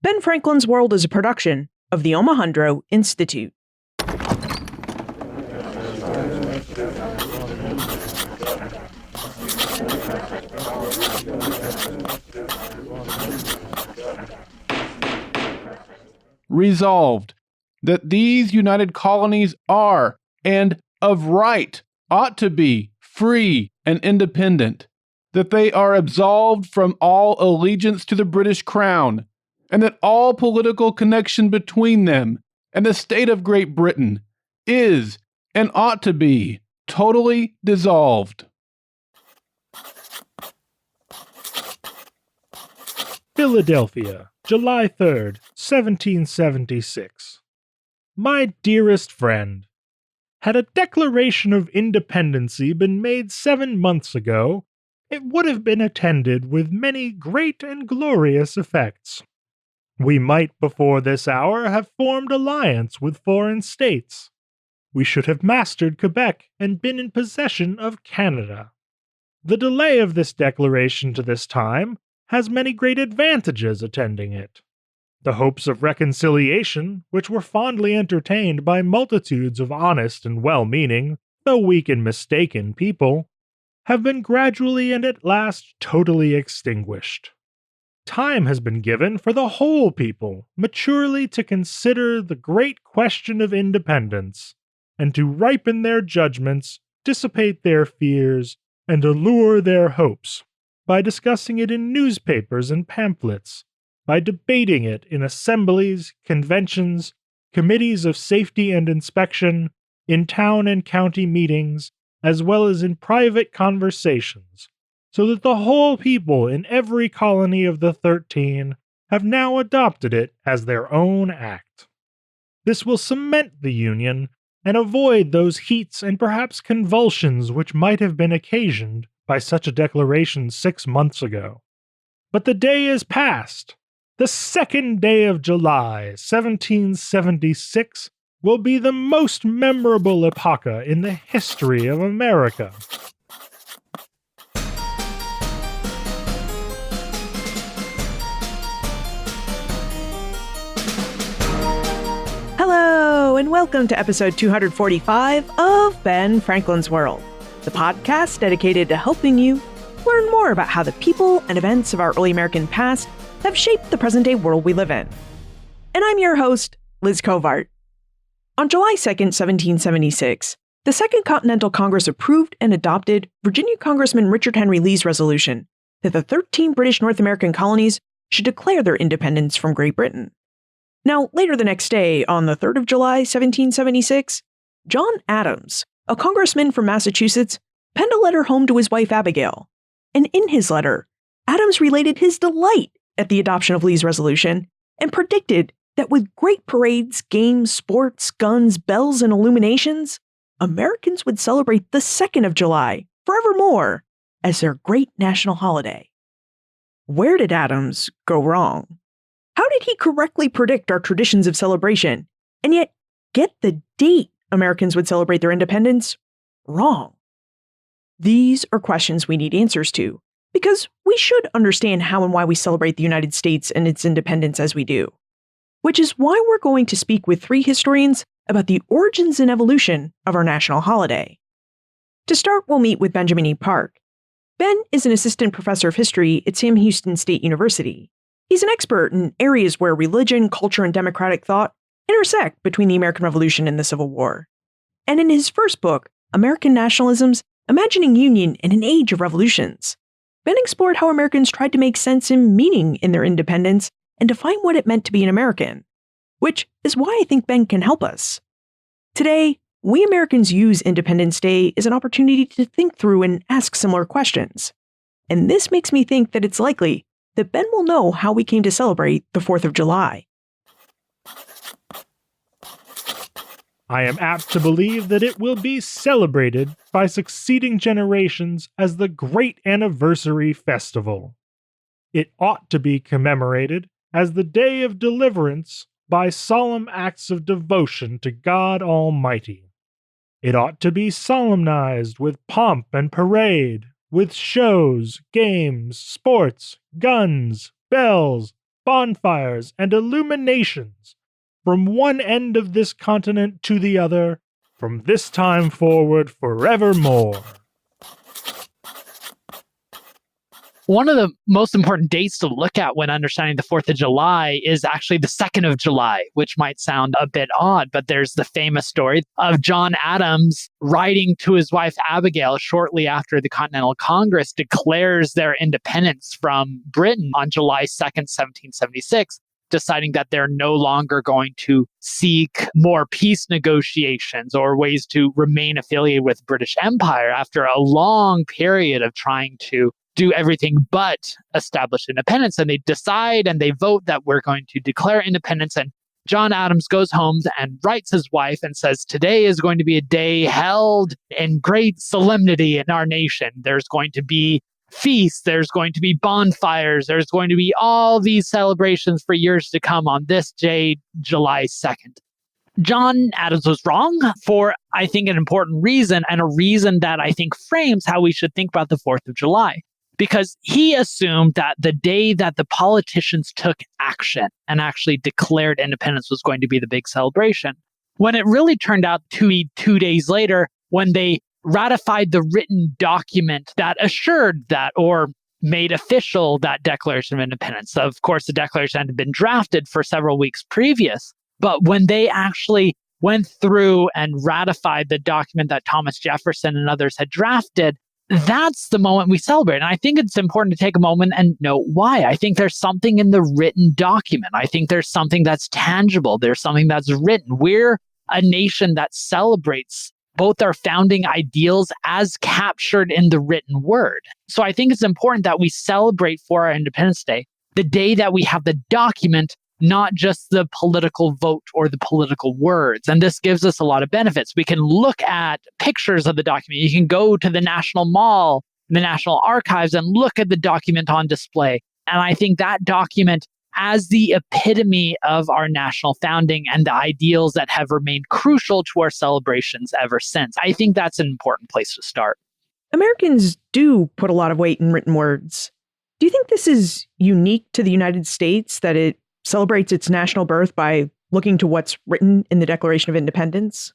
Ben Franklin's World is a production of the Omohundro Institute. Resolved, that these united colonies are, and of right ought to be, free and independent, that they are absolved from all allegiance to the British Crown, and that all political connection between them and the state of Great Britain is, and ought to be, totally dissolved. Philadelphia, July 3rd, 1776. My dearest friend, had a Declaration of Independency been made 7 months ago, it would have been attended with many great and glorious effects. We might before this hour have formed alliance with foreign states. We should have mastered Quebec and been in possession of Canada. The delay of this declaration to this time has many great advantages attending it. The hopes of reconciliation, which were fondly entertained by multitudes of honest and well-meaning, though weak and mistaken people, have been gradually and at last totally extinguished. Time has been given for the whole people maturely to consider the great question of independence, and to ripen their judgments, dissipate their fears, and allure their hopes, by discussing it in newspapers and pamphlets, by debating it in assemblies, conventions, committees of safety and inspection, in town and county meetings, as well as in private conversations, so that the whole people in every colony of the 13 have now adopted it as their own act. This will cement the Union and avoid those heats and perhaps convulsions which might have been occasioned by such a declaration 6 months ago. But the day is past. The 2nd day of July, 1776, will be the most memorable epocha in the history of America. Hello, and welcome to episode 245 of Ben Franklin's World, the podcast dedicated to helping you learn more about how the people and events of our early American past have shaped the present-day world we live in. And I'm your host, Liz Covart. On July 2nd, 1776, the Second Continental Congress approved and adopted Virginia Congressman Richard Henry Lee's resolution that the 13 British North American colonies should declare their independence from Great Britain. Now, later the next day, on the 3rd of July, 1776, John Adams, a congressman from Massachusetts, penned a letter home to his wife Abigail. And in his letter, Adams related his delight at the adoption of Lee's resolution and predicted that with great parades, games, sports, guns, bells, and illuminations, Americans would celebrate the 2nd of July forevermore as their great national holiday. Where did Adams go wrong? How did he correctly predict our traditions of celebration and yet get the date Americans would celebrate their independence wrong? These are questions we need answers to, because we should understand how and why we celebrate the United States and its independence as we do. Which is why we're going to speak with 3 historians about the origins and evolution of our national holiday. To start, we'll meet with Benjamin E. Park. Ben is an assistant professor of history at Sam Houston State University. He's an expert in areas where religion, culture, and democratic thought intersect between the American Revolution and the Civil War. And in his first book, American Nationalisms, Imagining Union in an Age of Revolutions, Ben explored how Americans tried to make sense and meaning in their independence and define what it meant to be an American, which is why I think Ben can help us. Today, we Americans use Independence Day as an opportunity to think through and ask similar questions. And this makes me think that it's likely that Ben will know how we came to celebrate the 4th of July. I am apt to believe that it will be celebrated by succeeding generations as the great anniversary festival. It ought to be commemorated as the day of deliverance by solemn acts of devotion to God Almighty. It ought to be solemnized with pomp and parade, with shows, games, sports, guns, bells, bonfires and illuminations from one end of this continent to the other, from this time forward forevermore. One of the most important dates to look at when understanding the 4th of July is actually the 2nd of July, which might sound a bit odd, but there's the famous story of John Adams writing to his wife Abigail shortly after the Continental Congress declares their independence from Britain on July 2nd, 1776, deciding that they're no longer going to seek more peace negotiations or ways to remain affiliated with British Empire after a long period of trying to do everything but establish independence. And they decide and they vote that we're going to declare independence. And John Adams goes home and writes his wife and says, today is going to be a day held in great solemnity in our nation. There's going to be feasts, there's going to be bonfires, there's going to be all these celebrations for years to come on this day, July 2nd. John Adams was wrong for, I think, an important reason, and a reason that I think frames how we should think about the 4th of July. Because he assumed that the day that the politicians took action and actually declared independence was going to be the big celebration, when it really turned out to be 2 days later when they ratified the written document that assured that or made official that Declaration of Independence. Of course, the Declaration had been drafted for several weeks previous, but when they actually went through and ratified the document that Thomas Jefferson and others had drafted, that's the moment we celebrate. And I think it's important to take a moment and note why. I think there's something in the written document. I think there's something that's tangible. There's something that's written. We're a nation that celebrates both our founding ideals as captured in the written word. So I think it's important that we celebrate for our Independence Day the day that we have the document, not just the political vote or the political words. And this gives us a lot of benefits. We can look at pictures of the document. You can go to the National Mall, the National Archives, and look at the document on display. And I think that document as the epitome of our national founding and the ideals that have remained crucial to our celebrations ever since. I think that's an important place to start. Americans do put a lot of weight in written words. Do you think this is unique to the United States, that it celebrates its national birth by looking to what's written in the Declaration of Independence?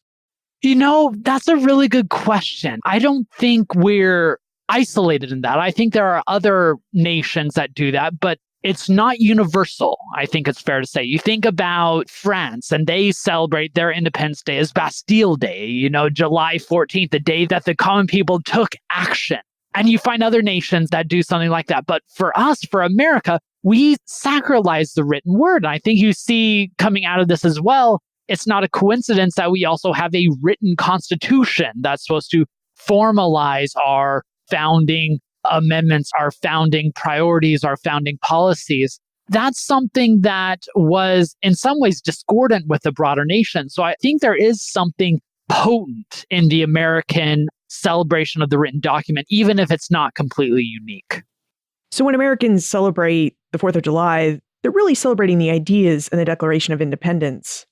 You know, that's a really good question. I don't think we're isolated in that. I think there are other nations that do that, but it's not universal, I think it's fair to say. You think about France, and they celebrate their Independence Day as Bastille Day, July 14th, the day that the common people took action. And you find other nations that do something like that. But for us, for America, we sacralize the written word. And I think you see coming out of this as well, it's not a coincidence that we also have a written constitution that's supposed to formalize our founding amendments, our founding priorities, our founding policies. That's something that was in some ways discordant with the broader nation. So I think there is something potent in the American celebration of the written document, even if it's not completely unique. So when Americans celebrate the 4th of July, they're really celebrating the ideas in the Declaration of Independence.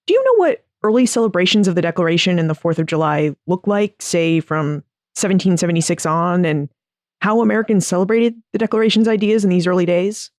Do you know what early celebrations of the Declaration and the 4th of July look like, say, from 1776 on, and how Americans celebrated the Declaration's ideas in these early days?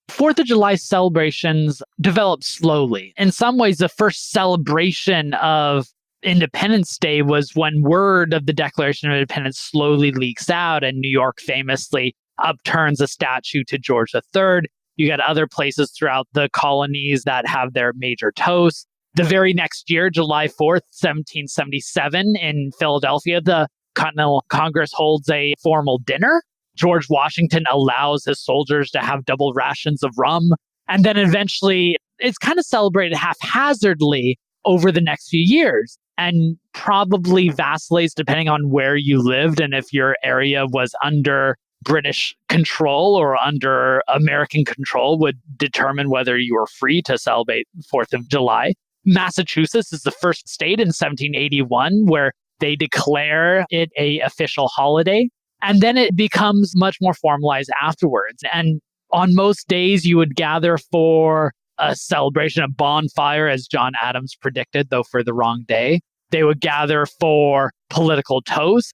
4th of July celebrations developed slowly. In some ways, the first celebration of Independence Day was when word of the Declaration of Independence slowly leaks out, and New York famously upturns a statue to George III. You got other places throughout the colonies that have their major toasts. The very next year, July 4th, 1777, in Philadelphia, the Continental Congress holds a formal dinner. George Washington allows his soldiers to have double rations of rum. And then eventually, it's kind of celebrated haphazardly over the next few years, and probably vacillates depending on where you lived and if your area was under British control or under American control would determine whether you were free to celebrate 4th of July. Massachusetts is the first state in 1781 where they declare it an official holiday, and then it becomes much more formalized afterwards. And on most days, you would gather for a celebration, a bonfire, as John Adams predicted, though for the wrong day. They would gather for political toasts.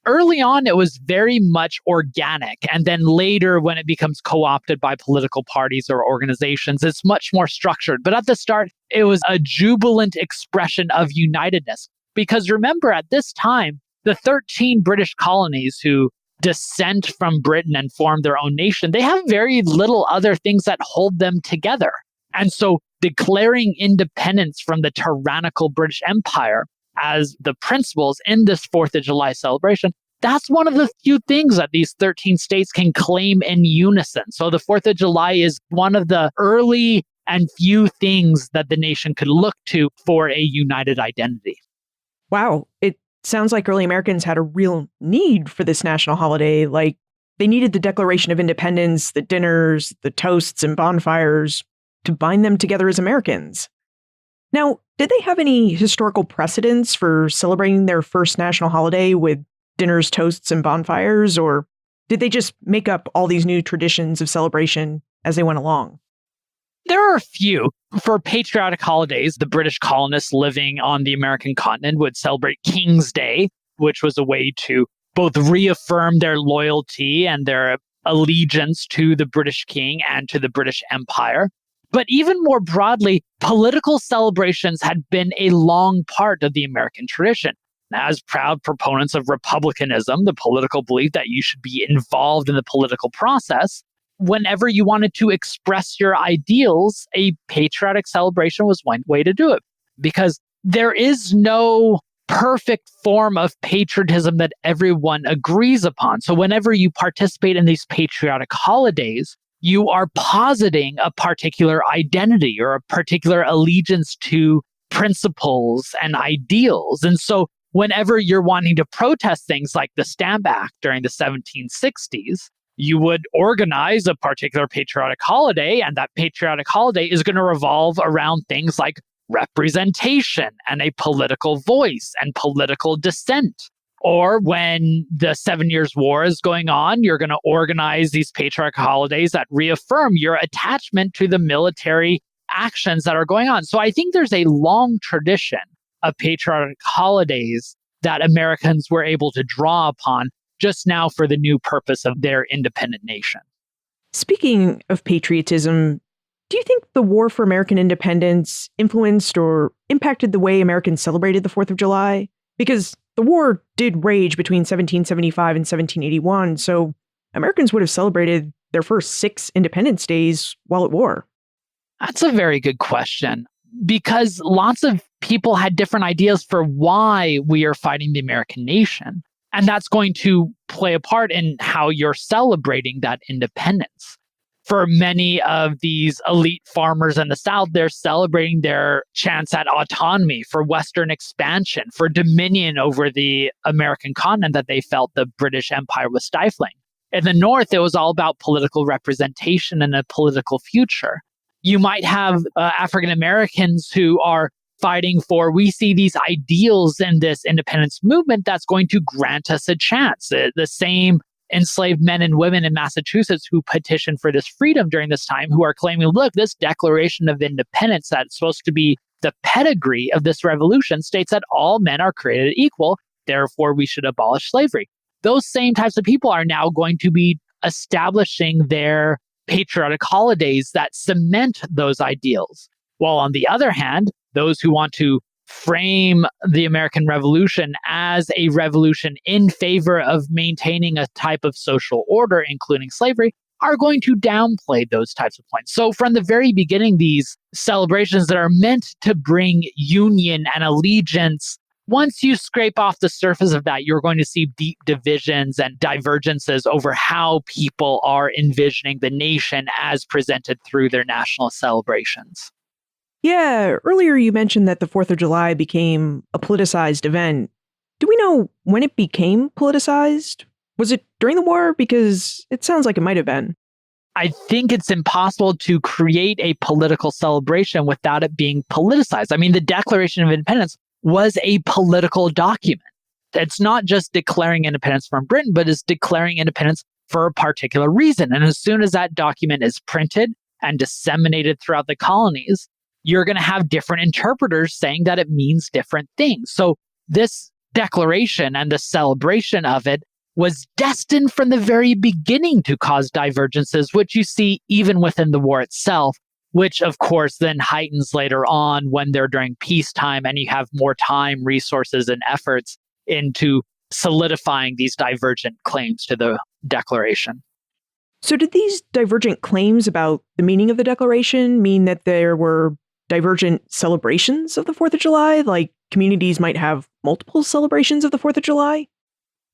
early on, it was very much organic. And then later, when it becomes co-opted by political parties or organizations, it's much more structured. But at the start, it was a jubilant expression of unitedness. Because remember, at this time, the 13 British colonies who dissent from Britain and form their own nation, they have very little other things that hold them together. And so declaring independence from the tyrannical British Empire as the principles in this 4th of July celebration, that's one of the few things that these 13 states can claim in unison. So the 4th of July is one of the early and few things that the nation could look to for a united identity. Wow. It sounds like early Americans had a real need for this national holiday. Like, they needed the Declaration of Independence, the dinners, the toasts and bonfires to bind them together as Americans. Now, did they have any historical precedents for celebrating their first national holiday with dinners, toasts, and bonfires, or did they just make up all these new traditions of celebration as they went along? There are a few. For patriotic holidays, the British colonists living on the American continent would celebrate King's Day, which was a way to both reaffirm their loyalty and their allegiance to the British king and to the British Empire. But even more broadly, political celebrations had been a long part of the American tradition. As proud proponents of republicanism, the political belief that you should be involved in the political process, whenever you wanted to express your ideals, a patriotic celebration was one way to do it. Because there is no perfect form of patriotism that everyone agrees upon. So whenever you participate in these patriotic holidays, you are positing a particular identity or a particular allegiance to principles and ideals. And so whenever you're wanting to protest things like the Stamp Act during the 1760s, you would organize a particular patriotic holiday, and that patriotic holiday is going to revolve around things like representation and a political voice and political dissent. Or when the 7 Years' War is going on, you're going to organize these patriotic holidays that reaffirm your attachment to the military actions that are going on. So I think there's a long tradition of patriotic holidays that Americans were able to draw upon just now for the new purpose of their independent nation. Speaking of patriotism, do you think the War for American Independence influenced or impacted the way Americans celebrated the 4th of July? Because the war did rage between 1775 and 1781, so Americans would have celebrated their first 6 Independence Days while at war. That's a very good question, because lots of people had different ideas for why we are fighting the American nation. And that's going to play a part in how you're celebrating that independence. For many of these elite farmers in the South, they're celebrating their chance at autonomy, for Western expansion, for dominion over the American continent that they felt the British Empire was stifling. In the North, it was all about political representation and a political future. You might have African Americans who are fighting for, we see these ideals in this independence movement that's going to grant us a chance. The same enslaved men and women in Massachusetts who petitioned for this freedom during this time, who are claiming, look, this Declaration of Independence that's supposed to be the pedigree of this revolution states that all men are created equal, therefore we should abolish slavery. Those same types of people are now going to be establishing their patriotic holidays that cement those ideals. While on the other hand, those who want to frame the American Revolution as a revolution in favor of maintaining a type of social order, including slavery, are going to downplay those types of points. So from the very beginning, these celebrations that are meant to bring union and allegiance, once you scrape off the surface of that, you're going to see deep divisions and divergences over how people are envisioning the nation as presented through their national celebrations. Yeah, earlier you mentioned that the 4th of July became a politicized event. Do we know when it became politicized? Was it during the war? Because it sounds like it might have been. I think it's impossible to create a political celebration without it being politicized. I mean, the Declaration of Independence was a political document. It's not just declaring independence from Britain, but it's declaring independence for a particular reason. And as soon as that document is printed and disseminated throughout the colonies, you're going to have different interpreters saying that it means different things. So this declaration and the celebration of it was destined from the very beginning to cause divergences, which you see even within the war itself, which of course then heightens later on when they're during peacetime and you have more time, resources, and efforts into solidifying these divergent claims to the Declaration. So did these divergent claims about the meaning of the Declaration mean that there were divergent celebrations of the 4th of July? Like communities might have multiple celebrations of the 4th of July?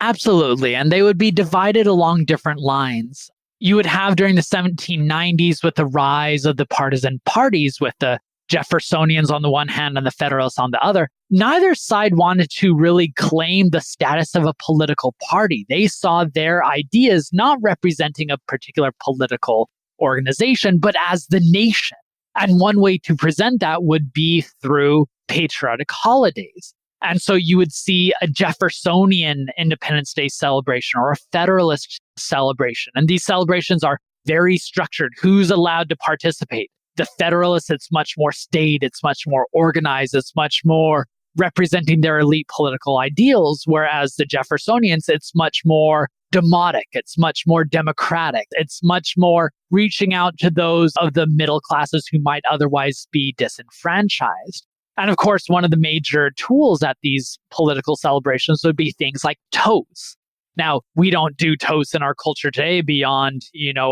Absolutely. And they would be divided along different lines. You would have during the 1790s with the rise of the partisan parties, with the Jeffersonians on the one hand and the Federalists on the other. Neither side wanted to really claim the status of a political party. They saw their ideas not representing a particular political organization, but as the nation. And one way to present that would be through patriotic holidays. And so you would see a Jeffersonian Independence Day celebration or a Federalist celebration. And these celebrations are very structured. Who's allowed to participate? The Federalists, it's much more staid, it's much more organized, it's much more representing their elite political ideals, whereas the Jeffersonians, it's much more demotic, it's much more democratic, it's much more reaching out to those of the middle classes who might otherwise be disenfranchised. And of course, one of the major tools at these political celebrations would be things like toasts. Now, we don't do toasts in our culture today beyond,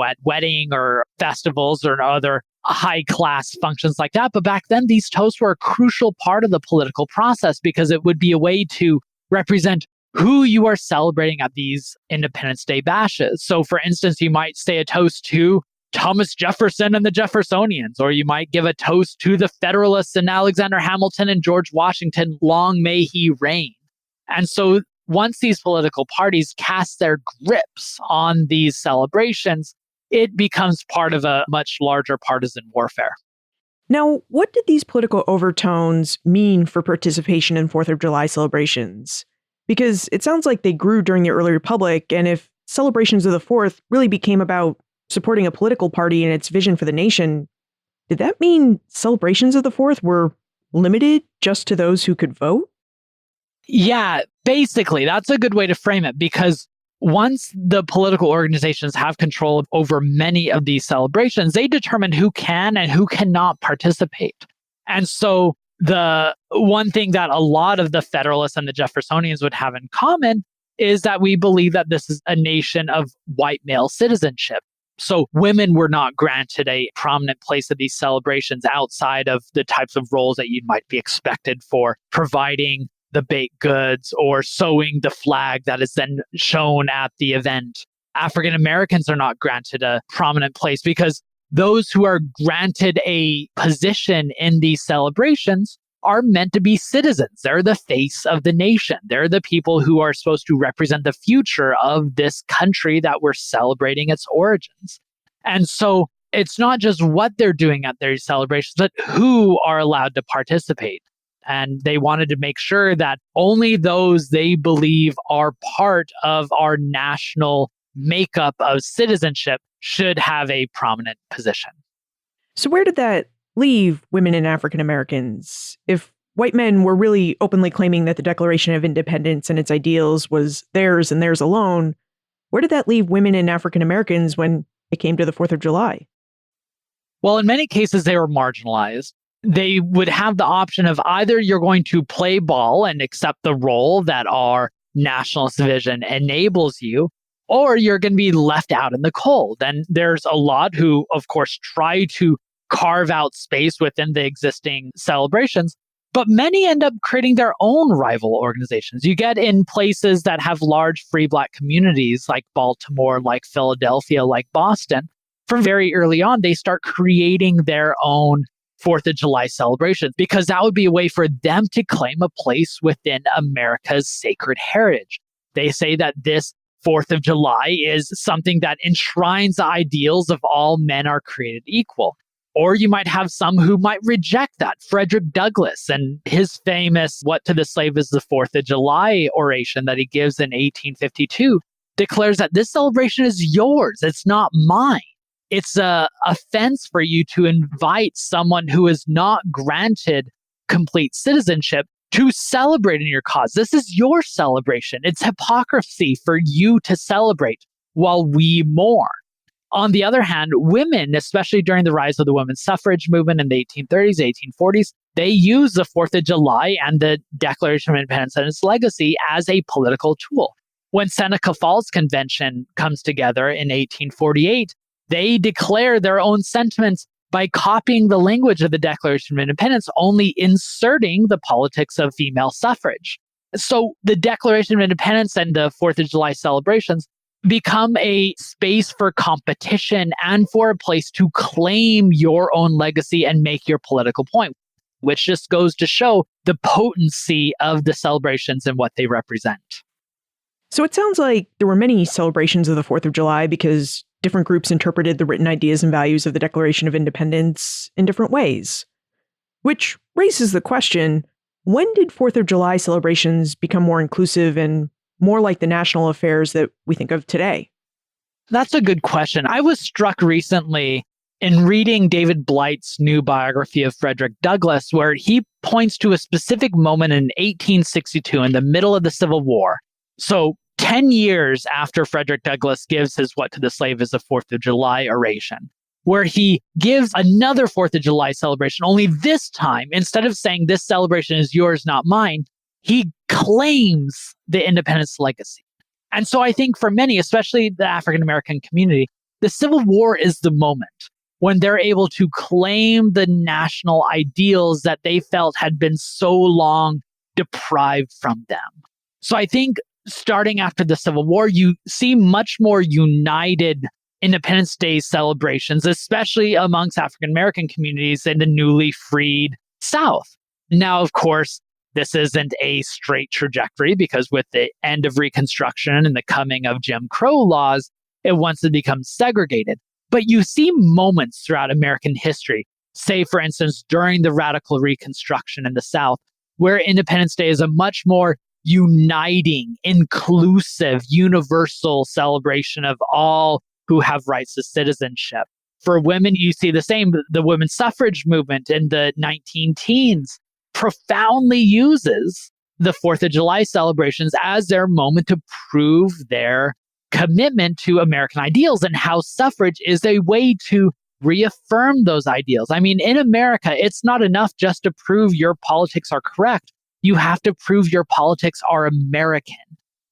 at wedding or festivals or other high-class functions like that. But back then, these toasts were a crucial part of the political process because it would be a way to represent who you are celebrating at these Independence Day bashes. So, for instance, you might say a toast to Thomas Jefferson and the Jeffersonians, or you might give a toast to the Federalists and Alexander Hamilton and George Washington, long may he reign. And so once these political parties cast their grips on these celebrations, it becomes part of a much larger partisan warfare. Now, what did these political overtones mean for participation in 4th of July celebrations? Because it sounds like they grew during the early republic, and if celebrations of the 4th really became about supporting a political party and its vision for the nation, did that mean celebrations of the 4th were limited just to those who could vote? Yeah, basically, that's a good way to frame it, because once the political organizations have control over many of these celebrations, they determine who can and who cannot participate. And so the one thing that a lot of the Federalists and the Jeffersonians would have in common is that we believe that this is a nation of white male citizenship. So women were not granted a prominent place at these celebrations outside of the types of roles that you might be expected for providing the baked goods or sewing the flag that is then shown at the event. African Americans are not granted a prominent place because those who are granted a position in these celebrations are meant to be citizens. They're the face of the nation. They're the people who are supposed to represent the future of this country that we're celebrating its origins. And so it's not just what they're doing at their celebrations, but who are allowed to participate. And they wanted to make sure that only those they believe are part of our national makeup of citizenship should have a prominent position. So where did that leave women and African Americans? If white men were really openly claiming that the Declaration of Independence and its ideals was theirs and theirs alone, where did that leave women and African Americans when it came to the 4th of July? Well, in many cases, they were marginalized. They would have the option of either you're going to play ball and accept the role that our nationalist vision enables you, or you're going to be left out in the cold. And there's a lot who, of course, try to carve out space within the existing celebrations, but many end up creating their own rival organizations. You get in places that have large free Black communities like Baltimore, like Philadelphia, like Boston. From very early on, they start creating their own 4th of July celebrations because that would be a way for them to claim a place within America's sacred heritage. They say that this 4th of July is something that enshrines the ideals of all men are created equal. Or you might have some who might reject that. Frederick Douglass and his famous "What to the Slave is the 4th of July" oration that he gives in 1852 declares that this celebration is yours. It's not mine. It's an offense for you to invite someone who is not granted complete citizenship to celebrate in your cause. This is your celebration. It's hypocrisy for you to celebrate while we mourn. On the other hand, women, especially during the rise of the women's suffrage movement in the 1830s, 1840s, they use the 4th of July and the Declaration of Independence and its legacy as a political tool. When Seneca Falls Convention comes together in 1848, they declare their own sentiments by copying the language of the Declaration of Independence, only inserting the politics of female suffrage. So the Declaration of Independence and the 4th of July celebrations become a space for competition and for a place to claim your own legacy and make your political point, which just goes to show the potency of the celebrations and what they represent. So it sounds like there were many celebrations of the 4th of July because different groups interpreted the written ideas and values of the Declaration of Independence in different ways. Which raises the question, when did 4th of July celebrations become more inclusive and more like the national affairs that we think of today? That's a good question. I was struck recently in reading David Blight's new biography of Frederick Douglass, where he points to a specific moment in 1862 in the middle of the Civil War. So 10 years after Frederick Douglass gives his What to the Slave is the 4th of July oration, where he gives another 4th of July celebration, only this time, instead of saying this celebration is yours, not mine, he claims the independence legacy. And so I think for many, especially the African-American community, the Civil War is the moment when they're able to claim the national ideals that they felt had been so long deprived from them. So I think starting after the Civil War, you see much more united Independence Day celebrations, especially amongst African-American communities in the newly freed South. Now, of course, this isn't a straight trajectory because with the end of Reconstruction and the coming of Jim Crow laws, it wants to become segregated. But you see moments throughout American history, say, for instance, during the radical Reconstruction in the South, where Independence Day is a much more uniting, inclusive, universal celebration of all who have rights to citizenship. For women, you see the same. The women's suffrage movement in the 19-teens profoundly uses the 4th of July celebrations as their moment to prove their commitment to American ideals and how suffrage is a way to reaffirm those ideals. I mean, in America, it's not enough just to prove your politics are correct. You have to prove your politics are American.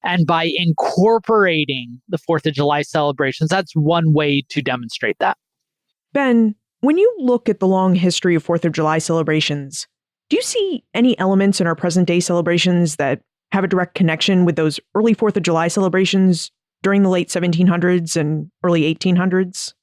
And by incorporating the 4th of July celebrations, that's one way to demonstrate that. Ben, when you look at the long history of 4th of July celebrations, do you see any elements in our present day celebrations that have a direct connection with those early 4th of July celebrations during the late 1700s and early 1800s?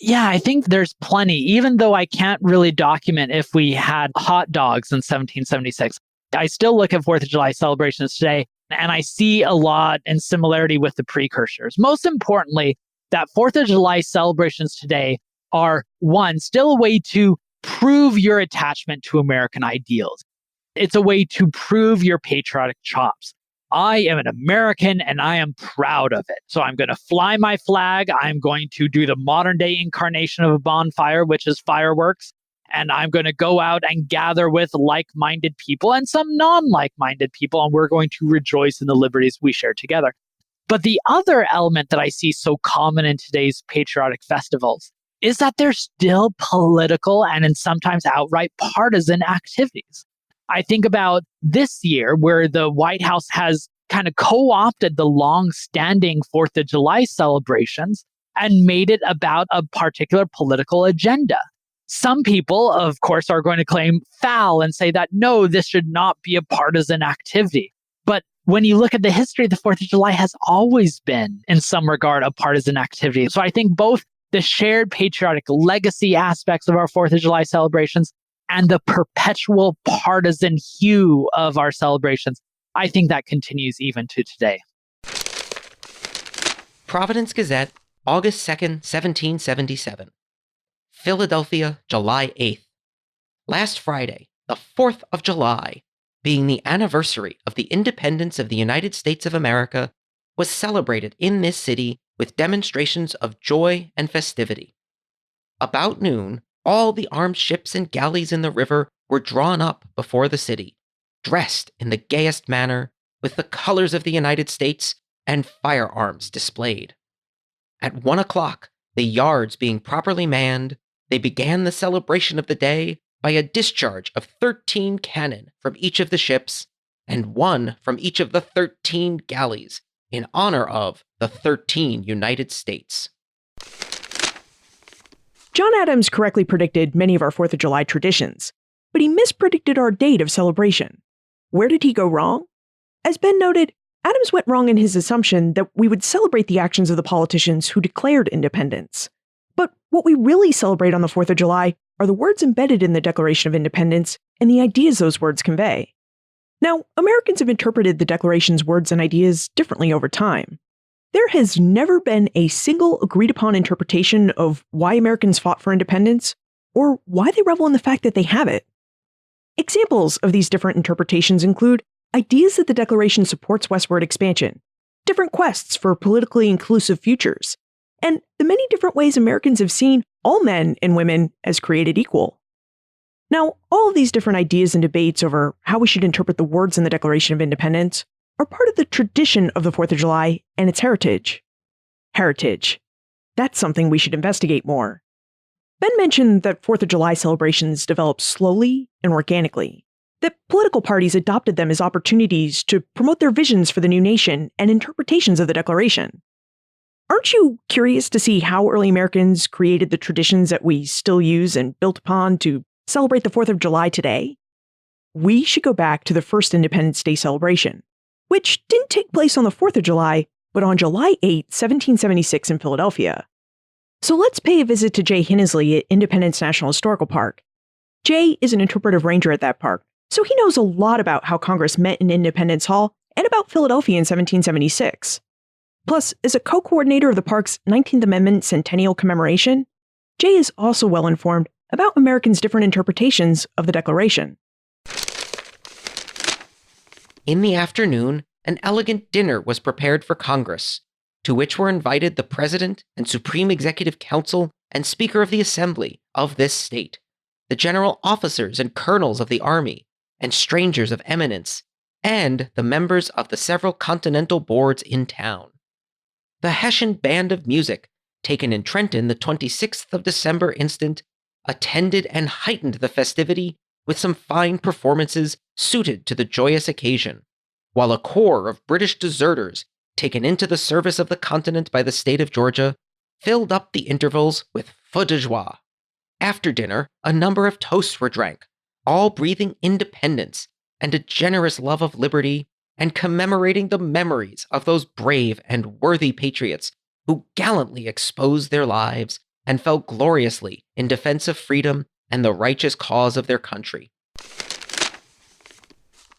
Yeah, I think there's plenty, even though I can't really document if we had hot dogs in 1776. I still look at 4th of July celebrations today, and I see a lot in similarity with the precursors. Most importantly, that 4th of July celebrations today are, one, still a way to prove your attachment to American ideals. It's a way to prove your patriotic chops. I am an American and I am proud of it. So I'm going to fly my flag. I'm going to do the modern day incarnation of a bonfire, which is fireworks. And I'm going to go out and gather with like-minded people and some non-like-minded people, and we're going to rejoice in the liberties we share together. But the other element that I see so common in today's patriotic festivals is that there's still political and sometimes outright partisan activities. I think about this year where the White House has kind of co-opted the long-standing 4th of July celebrations and made it about a particular political agenda. Some people, of course, are going to claim foul and say that, no, this should not be a partisan activity. But when you look at the history, the 4th of July has always been, in some regard, a partisan activity. So I think both the shared patriotic legacy aspects of our 4th of July celebrations and the perpetual partisan hue of our celebrations, I think that continues even to today. Providence Gazette, August 2nd, 1777. Philadelphia, July 8th. Last Friday, the 4th of July, being the anniversary of the independence of the United States of America, was celebrated in this city with demonstrations of joy and festivity. About noon, all the armed ships and galleys in the river were drawn up before the city, dressed in the gayest manner, with the colors of the United States and firearms displayed. At 1 o'clock, the yards being properly manned, they began the celebration of the day by a discharge of 13 cannon from each of the ships and 1 from each of the 13 galleys in honor of the 13 United States. John Adams correctly predicted many of our 4th of July traditions, but he mispredicted our date of celebration. Where did he go wrong? As Ben noted, Adams went wrong in his assumption that we would celebrate the actions of the politicians who declared independence. But what we really celebrate on the 4th of July are the words embedded in the Declaration of Independence and the ideas those words convey. Now, Americans have interpreted the Declaration's words and ideas differently over time. There has never been a single agreed-upon interpretation of why Americans fought for independence, or why they revel in the fact that they have it. Examples of these different interpretations include ideas that the Declaration supports westward expansion, different quests for politically inclusive futures, and the many different ways Americans have seen all men and women as created equal. Now, all of these different ideas and debates over how we should interpret the words in the Declaration of Independence are part of the tradition of the 4th of July and its heritage. Heritage. That's something we should investigate more. Ben mentioned that 4th of July celebrations developed slowly and organically, that political parties adopted them as opportunities to promote their visions for the new nation and interpretations of the Declaration. Aren't you curious to see how early Americans created the traditions that we still use and built upon to celebrate the 4th of July today? We should go back to the first Independence Day celebration, which didn't take place on the 4th of July, but on July 8, 1776 in Philadelphia. So let's pay a visit to Jay Hinnesley at Independence National Historical Park. Jay is an interpretive ranger at that park, so he knows a lot about how Congress met in Independence Hall and about Philadelphia in 1776. Plus, as a co-coordinator of the park's 19th Amendment Centennial Commemoration, Jay is also well informed about Americans' different interpretations of the Declaration. In the afternoon, an elegant dinner was prepared for Congress, to which were invited the President and Supreme Executive Council and Speaker of the Assembly of this state, the general officers and colonels of the Army, and strangers of eminence, and the members of the several continental boards in town. The Hessian Band of Music, taken in Trenton the 26th of December instant, attended and heightened the festivity with some fine performances suited to the joyous occasion, while a corps of British deserters, taken into the service of the continent by the state of Georgia, filled up the intervals with feux de joie. After dinner, a number of toasts were drank, all breathing independence and a generous love of liberty, and commemorating the memories of those brave and worthy patriots who gallantly exposed their lives and fell gloriously in defense of freedom and the righteous cause of their country.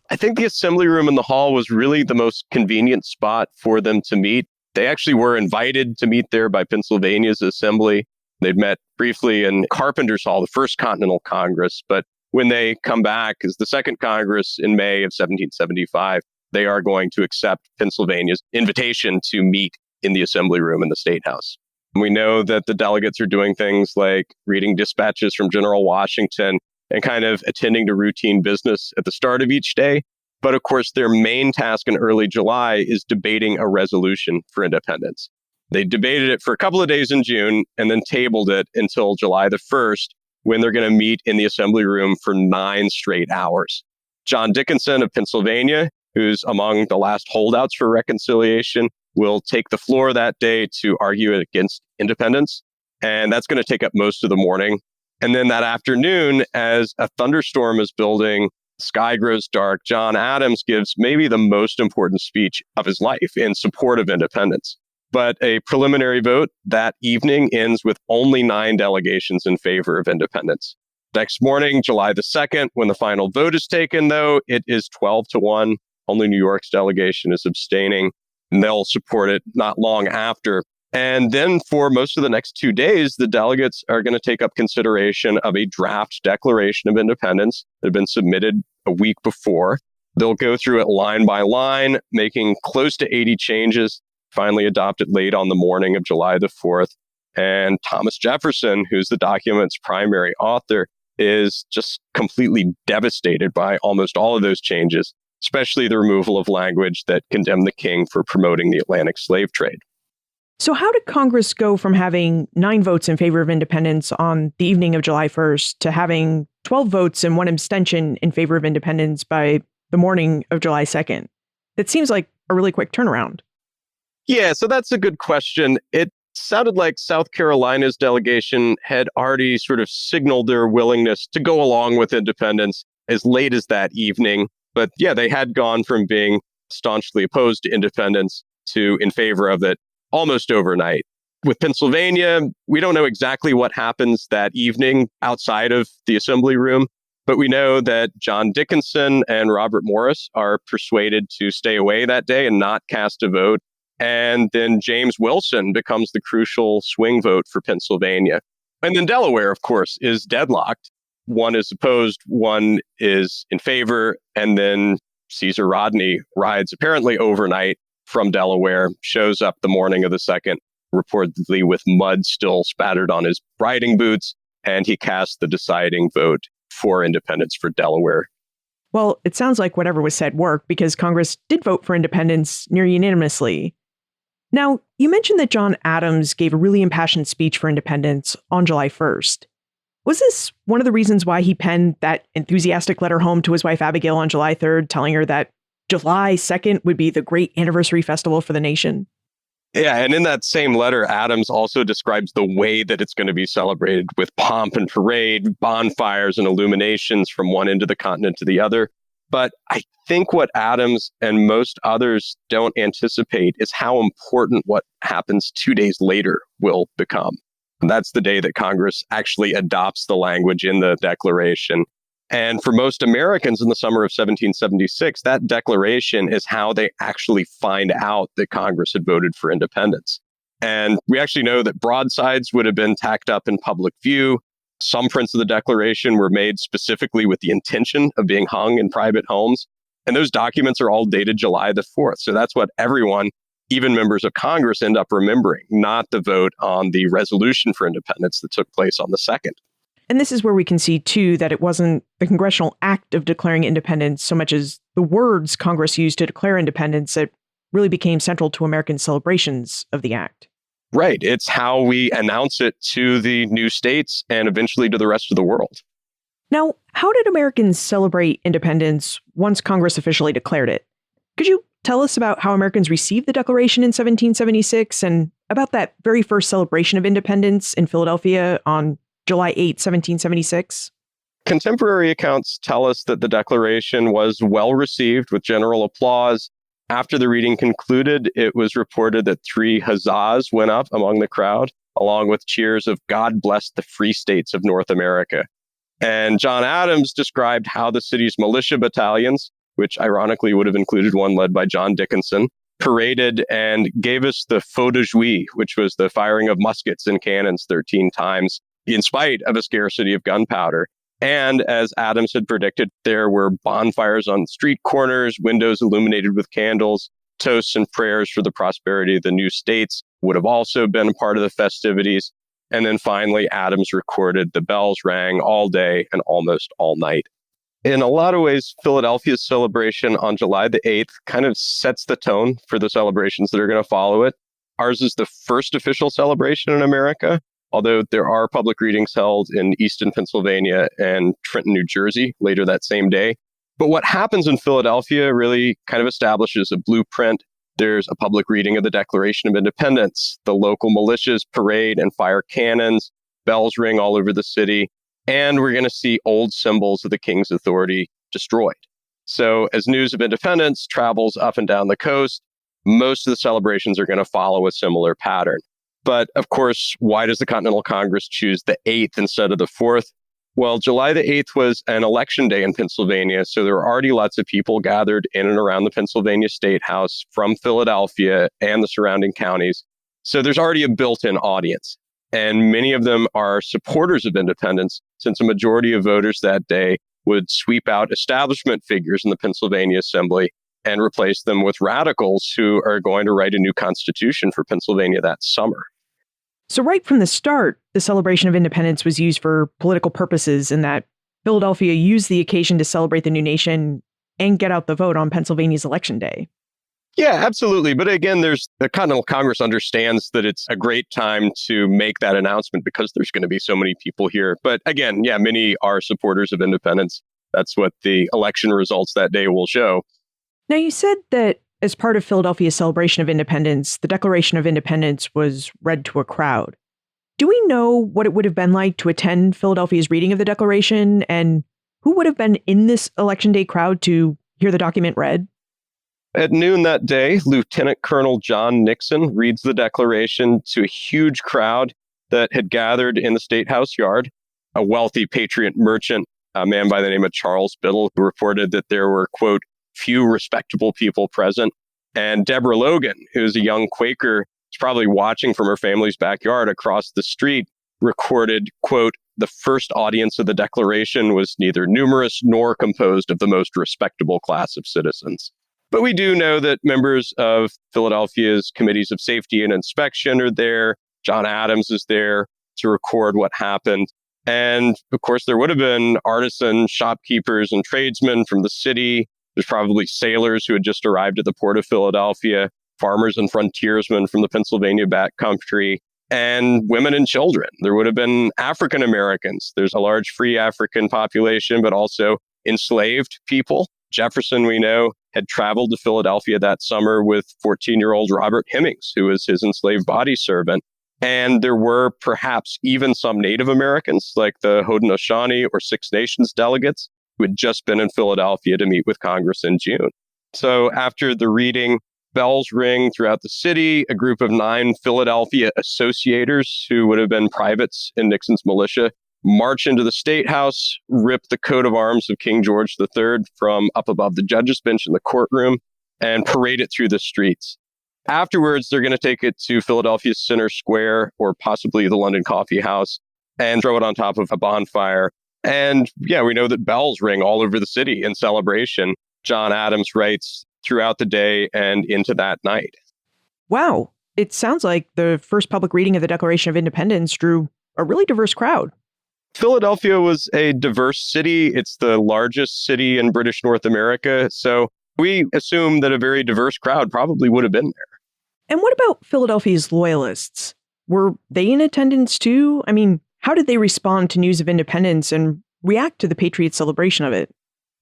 I think the assembly room in the hall was really the most convenient spot for them to meet. They actually were invited to meet there by Pennsylvania's assembly. They'd met briefly in Carpenter's Hall, the First Continental Congress, but when they come back as the Second Congress in May of 1775, they are going to accept Pennsylvania's invitation to meet in the assembly room in the State House. We know that the delegates are doing things like reading dispatches from General Washington and kind of attending to routine business at the start of each day. But of course, their main task in early July is debating a resolution for independence. They debated it for a couple of days in June and then tabled it until July the 1st, when they're going to meet in the assembly room for 9 straight hours. John Dickinson of Pennsylvania, who's among the last holdouts for reconciliation, will take the floor that day to argue against independence. And that's going to take up most of the morning. And then that afternoon, as a thunderstorm is building, the sky grows dark, John Adams gives maybe the most important speech of his life in support of independence. But a preliminary vote that evening ends with only 9 delegations in favor of independence. Next morning, July the 2nd, when the final vote is taken, though, it is 12-1. Only New York's delegation is abstaining, and they'll support it not long after. And then for most of the next 2 days, the delegates are going to take up consideration of a draft Declaration of Independence that had been submitted a week before. They'll go through it line by line, making close to 80 changes, finally adopted late on the morning of July the 4th. And Thomas Jefferson, who's the document's primary author, is just completely devastated by almost all of those changes, especially the removal of language that condemned the king for promoting the Atlantic slave trade. So how did Congress go from having 9 votes in favor of independence on the evening of July 1st to having 12 votes and 1 abstention in favor of independence by the morning of July 2nd? That seems like a really quick turnaround. Yeah, so that's a good question. It sounded like South Carolina's delegation had already sort of signaled their willingness to go along with independence as late as that evening. But yeah, they had gone from being staunchly opposed to independence to in favor of it almost overnight. With Pennsylvania, we don't know exactly what happens that evening outside of the assembly room, but we know that John Dickinson and Robert Morris are persuaded to stay away that day and not cast a vote. And then James Wilson becomes the crucial swing vote for Pennsylvania. And then Delaware, of course, is deadlocked. One is opposed, one is in favor, and then Caesar Rodney rides apparently overnight from Delaware, shows up the morning of the 2nd, reportedly with mud still spattered on his riding boots, and he casts the deciding vote for independence for Delaware. Well, it sounds like whatever was said worked because Congress did vote for independence near unanimously. Now, you mentioned that John Adams gave a really impassioned speech for independence on July 1st. Was this one of the reasons why he penned that enthusiastic letter home to his wife Abigail on July 3rd, telling her that July 2nd would be the great anniversary festival for the nation? Yeah, and in that same letter, Adams also describes the way that it's going to be celebrated with pomp and parade, bonfires and illuminations from one end of the continent to the other. But I think what Adams and most others don't anticipate is how important what happens 2 days later will become. And that's the day that Congress actually adopts the language in the Declaration. And for most Americans in the summer of 1776, that declaration is how they actually find out that Congress had voted for independence. And we actually know that broadsides would have been tacked up in public view. Some prints of the Declaration were made specifically with the intention of being hung in private homes. And those documents are all dated July the 4th. So that's what everyone, even members of Congress, end up remembering, not the vote on the resolution for independence that took place on the 2nd. And this is where we can see, too, that it wasn't the congressional act of declaring independence so much as the words Congress used to declare independence that really became central to American celebrations of the act. Right. It's how we announce it to the new states and eventually to the rest of the world. Now, how did Americans celebrate independence once Congress officially declared it? Could you tell us about how Americans received the Declaration in 1776 and about that very first celebration of independence in Philadelphia on July 8, 1776? Contemporary accounts tell us that the Declaration was well received with general applause. After the reading concluded, it was reported that 3 huzzahs went up among the crowd, along with cheers of "God bless the free states of North America." And John Adams described how the city's militia battalions, which ironically would have included one led by John Dickinson, paraded and gave us the feu de joie, which was the firing of muskets and cannons 13 times, in spite of a scarcity of gunpowder. And as Adams had predicted, there were bonfires on street corners, windows illuminated with candles, toasts and prayers for the prosperity of the new states would have also been a part of the festivities. And then finally, Adams recorded the bells rang all day and almost all night. In a lot of ways, Philadelphia's celebration on July the 8th kind of sets the tone for the celebrations that are going to follow it. Ours is the first official celebration in America, although there are public readings held in Easton, Pennsylvania and Trenton, New Jersey later that same day. But what happens in Philadelphia really kind of establishes a blueprint. There's a public reading of the Declaration of Independence. The local militias parade and fire cannons. Bells ring all over the city. And we're going to see old symbols of the king's authority destroyed. So as news of independence travels up and down the coast, most of the celebrations are going to follow a similar pattern. But of course, why does the Continental Congress choose the 8th instead of the 4th? Well, July the 8th was an election day in Pennsylvania, so there were already lots of people gathered in and around the Pennsylvania State House from Philadelphia and the surrounding counties. So there's already a built-in audience. And many of them are supporters of independence, since a majority of voters that day would sweep out establishment figures in the Pennsylvania Assembly and replace them with radicals who are going to write a new constitution for Pennsylvania that summer. So right from the start, the celebration of independence was used for political purposes in that Philadelphia used the occasion to celebrate the new nation and get out the vote on Pennsylvania's election day. Yeah, absolutely. But again, the Continental Congress understands that it's a great time to make that announcement because there's going to be so many people here. But again, yeah, many are supporters of independence. That's what the election results that day will show. Now, you said that as part of Philadelphia's celebration of independence, the Declaration of Independence was read to a crowd. Do we know what it would have been like to attend Philadelphia's reading of the Declaration, and who would have been in this Election Day crowd to hear the document read? At noon that day, Lieutenant Colonel John Nixon reads the Declaration to a huge crowd that had gathered in the State House yard. A wealthy patriot merchant, a man by the name of Charles Biddle, who reported that there were, quote, few respectable people present. And Deborah Logan, who's a young Quaker, was probably watching from her family's backyard across the street, recorded, quote, the first audience of the Declaration was neither numerous nor composed of the most respectable class of citizens. But we do know that members of Philadelphia's Committees of Safety and Inspection are there. John Adams is there to record what happened. And of course, there would have been artisans, shopkeepers, and tradesmen from the city. There's probably sailors who had just arrived at the port of Philadelphia, farmers and frontiersmen from the Pennsylvania backcountry, and women and children. There would have been African Americans. There's a large free African population, but also enslaved people. Jefferson, we know, had traveled to Philadelphia that summer with 14-year-old Robert Hemmings, who was his enslaved body servant. And there were perhaps even some Native Americans, like the Haudenosaunee or Six Nations delegates, who had just been in Philadelphia to meet with Congress in June. So after the reading, bells ring throughout the city. A group of 9 Philadelphia associators, who would have been privates in Nixon's militia, march into the State House, rip the coat of arms of King George III from up above the judge's bench in the courtroom, and parade it through the streets. Afterwards, they're going to take it to Philadelphia's Center Square, or possibly the London Coffee House, and throw it on top of a bonfire. And yeah, we know that bells ring all over the city in celebration. John Adams writes throughout the day and into that night. Wow. It sounds like the first public reading of the Declaration of Independence drew a really diverse crowd. Philadelphia was a diverse city. It's the largest city in British North America. So we assume that a very diverse crowd probably would have been there. And what about Philadelphia's loyalists? Were they in attendance too? I mean, how did they respond to news of independence and react to the Patriots' celebration of it?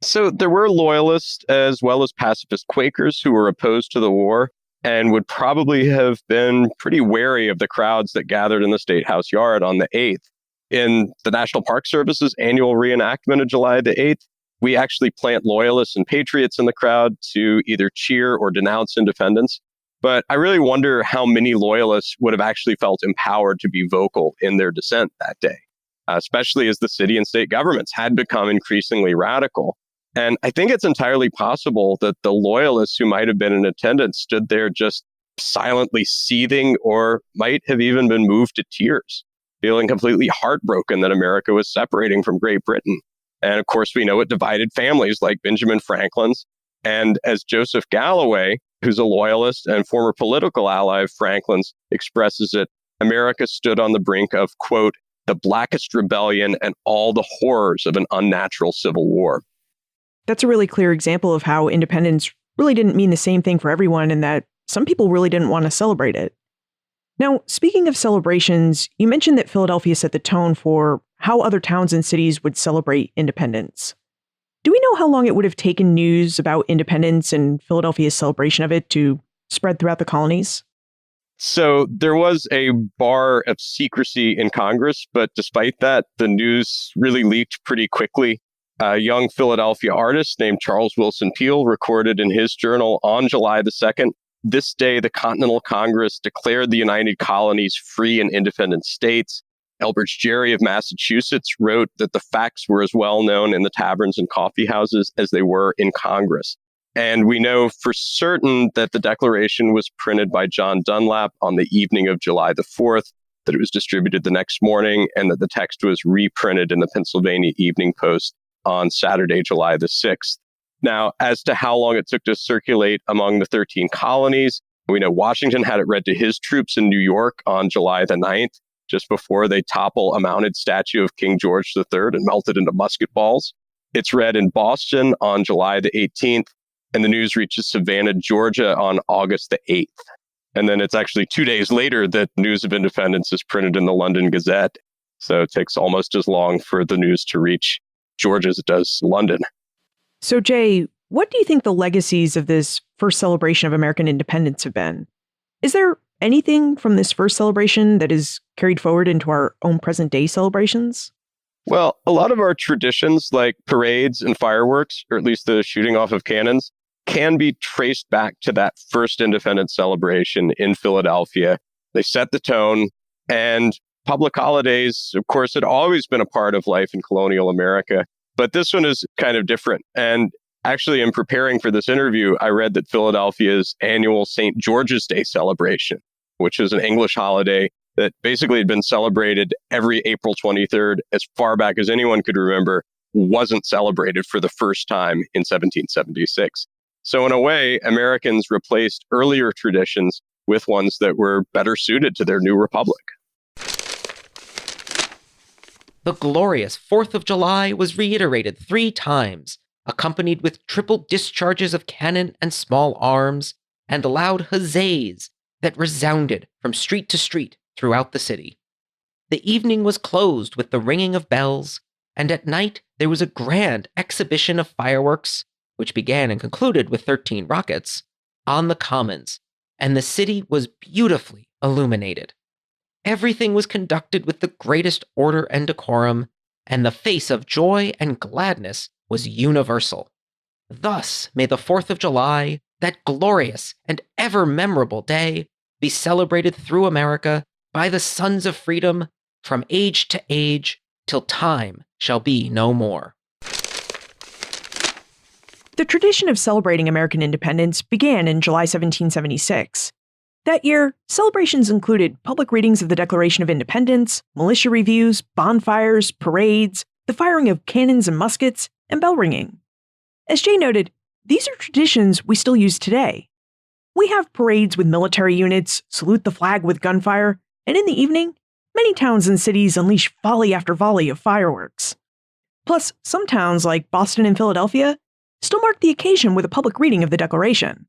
So there were loyalists as well as pacifist Quakers who were opposed to the war and would probably have been pretty wary of the crowds that gathered in the State House yard on the 8th. In the National Park Service's annual reenactment of July the 8th, we actually plant loyalists and patriots in the crowd to either cheer or denounce independence. But I really wonder how many loyalists would have actually felt empowered to be vocal in their dissent that day, especially as the city and state governments had become increasingly radical. And I think it's entirely possible that the loyalists who might have been in attendance stood there just silently seething, or might have even been moved to tears, feeling completely heartbroken that America was separating from Great Britain. And of course, we know it divided families like Benjamin Franklin's. And as Joseph Galloway, who's a loyalist and former political ally of Franklin's, expresses it, America stood on the brink of, quote, the blackest rebellion and all the horrors of an unnatural civil war. That's a really clear example of how independence really didn't mean the same thing for everyone, and that some people really didn't want to celebrate it. Now, speaking of celebrations, you mentioned that Philadelphia set the tone for how other towns and cities would celebrate independence. Do we know how long it would have taken news about independence and Philadelphia's celebration of it to spread throughout the colonies? So there was a bar of secrecy in Congress, but despite that, the news really leaked pretty quickly. A young Philadelphia artist named Charles Wilson Peale recorded in his journal on July the 2nd, this day the Continental Congress declared the United Colonies free and independent states. Elbridge Gerry of Massachusetts wrote that the facts were as well known in the taverns and coffee houses as they were in Congress. And we know for certain that the Declaration was printed by John Dunlap on the evening of July the 4th, that it was distributed the next morning, and that the text was reprinted in the Pennsylvania Evening Post on Saturday, July the 6th. Now, as to how long it took to circulate among the 13 colonies, we know Washington had it read to his troops in New York on July the 9th. just before they topple a mounted statue of King George III and melt it into musket balls. It's read in Boston on July the 18th, and the news reaches Savannah, Georgia on August the 8th. And then it's actually 2 days later that news of independence is printed in the London Gazette. So it takes almost as long for the news to reach Georgia as it does London. So, Jay, what do you think the legacies of this first celebration of American independence have been? Is there anything from this first celebration that is carried forward into our own present day celebrations? Well, a lot of our traditions, like parades and fireworks, or at least the shooting off of cannons, can be traced back to that first independence celebration in Philadelphia. They set the tone, and public holidays, of course, had always been a part of life in colonial America. But this one is kind of different. And actually, in preparing for this interview, I read that Philadelphia's annual St. George's Day celebration, which is an English holiday that basically had been celebrated every April 23rd as far back as anyone could remember, wasn't celebrated for the first time in 1776. So in a way, Americans replaced earlier traditions with ones that were better suited to their new republic. The glorious 4th of July was reiterated 3 times, accompanied with triple discharges of cannon and small arms, and loud huzzas that resounded from street to street throughout the city. The evening was closed with the ringing of bells, and at night there was a grand exhibition of fireworks, which began and concluded with 13 rockets, on the commons, and the city was beautifully illuminated. Everything was conducted with the greatest order and decorum, and the face of joy and gladness was universal. Thus may the 4th of July, that glorious and ever memorable day, be celebrated through America by the sons of freedom from age to age till time shall be no more. The tradition of celebrating American independence began in July 1776. That year, celebrations included public readings of the Declaration of Independence, militia reviews, bonfires, parades, the firing of cannons and muskets, and bell ringing. As Jay noted, these are traditions we still use today. We have parades with military units, salute the flag with gunfire, and in the evening, many towns and cities unleash volley after volley of fireworks. Plus, some towns like Boston and Philadelphia still mark the occasion with a public reading of the Declaration.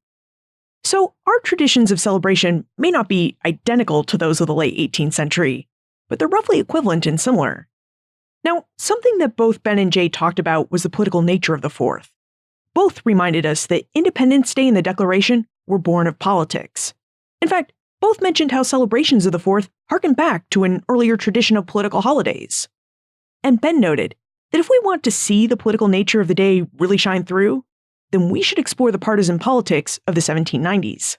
So, our traditions of celebration may not be identical to those of the late 18th century, but they're roughly equivalent and similar. Now, something that both Ben and Jay talked about was the political nature of the 4th. Both reminded us that Independence Day and the Declaration were born of politics. In fact, both mentioned how celebrations of the 4th harken back to an earlier tradition of political holidays. And Ben noted that if we want to see the political nature of the day really shine through, then we should explore the partisan politics of the 1790s.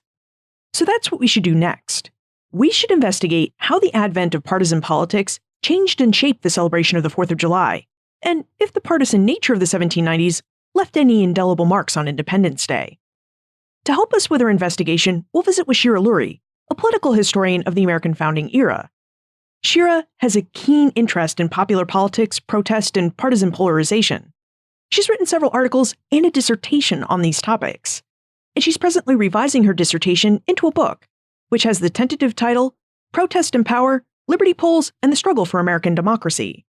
So that's what we should do next. We should investigate how the advent of partisan politics changed and shaped the celebration of the 4th of July, and if the partisan nature of the 1790s left any indelible marks on Independence Day. To help us with our investigation, we'll visit with Shira Lurie, a political historian of the American founding era. Shira has a keen interest in popular politics, protest, and partisan polarization. She's written several articles and a dissertation on these topics, and she's presently revising her dissertation into a book, which has the tentative title, Protest and Power, Liberty Poles, and the Struggle for American Democracy.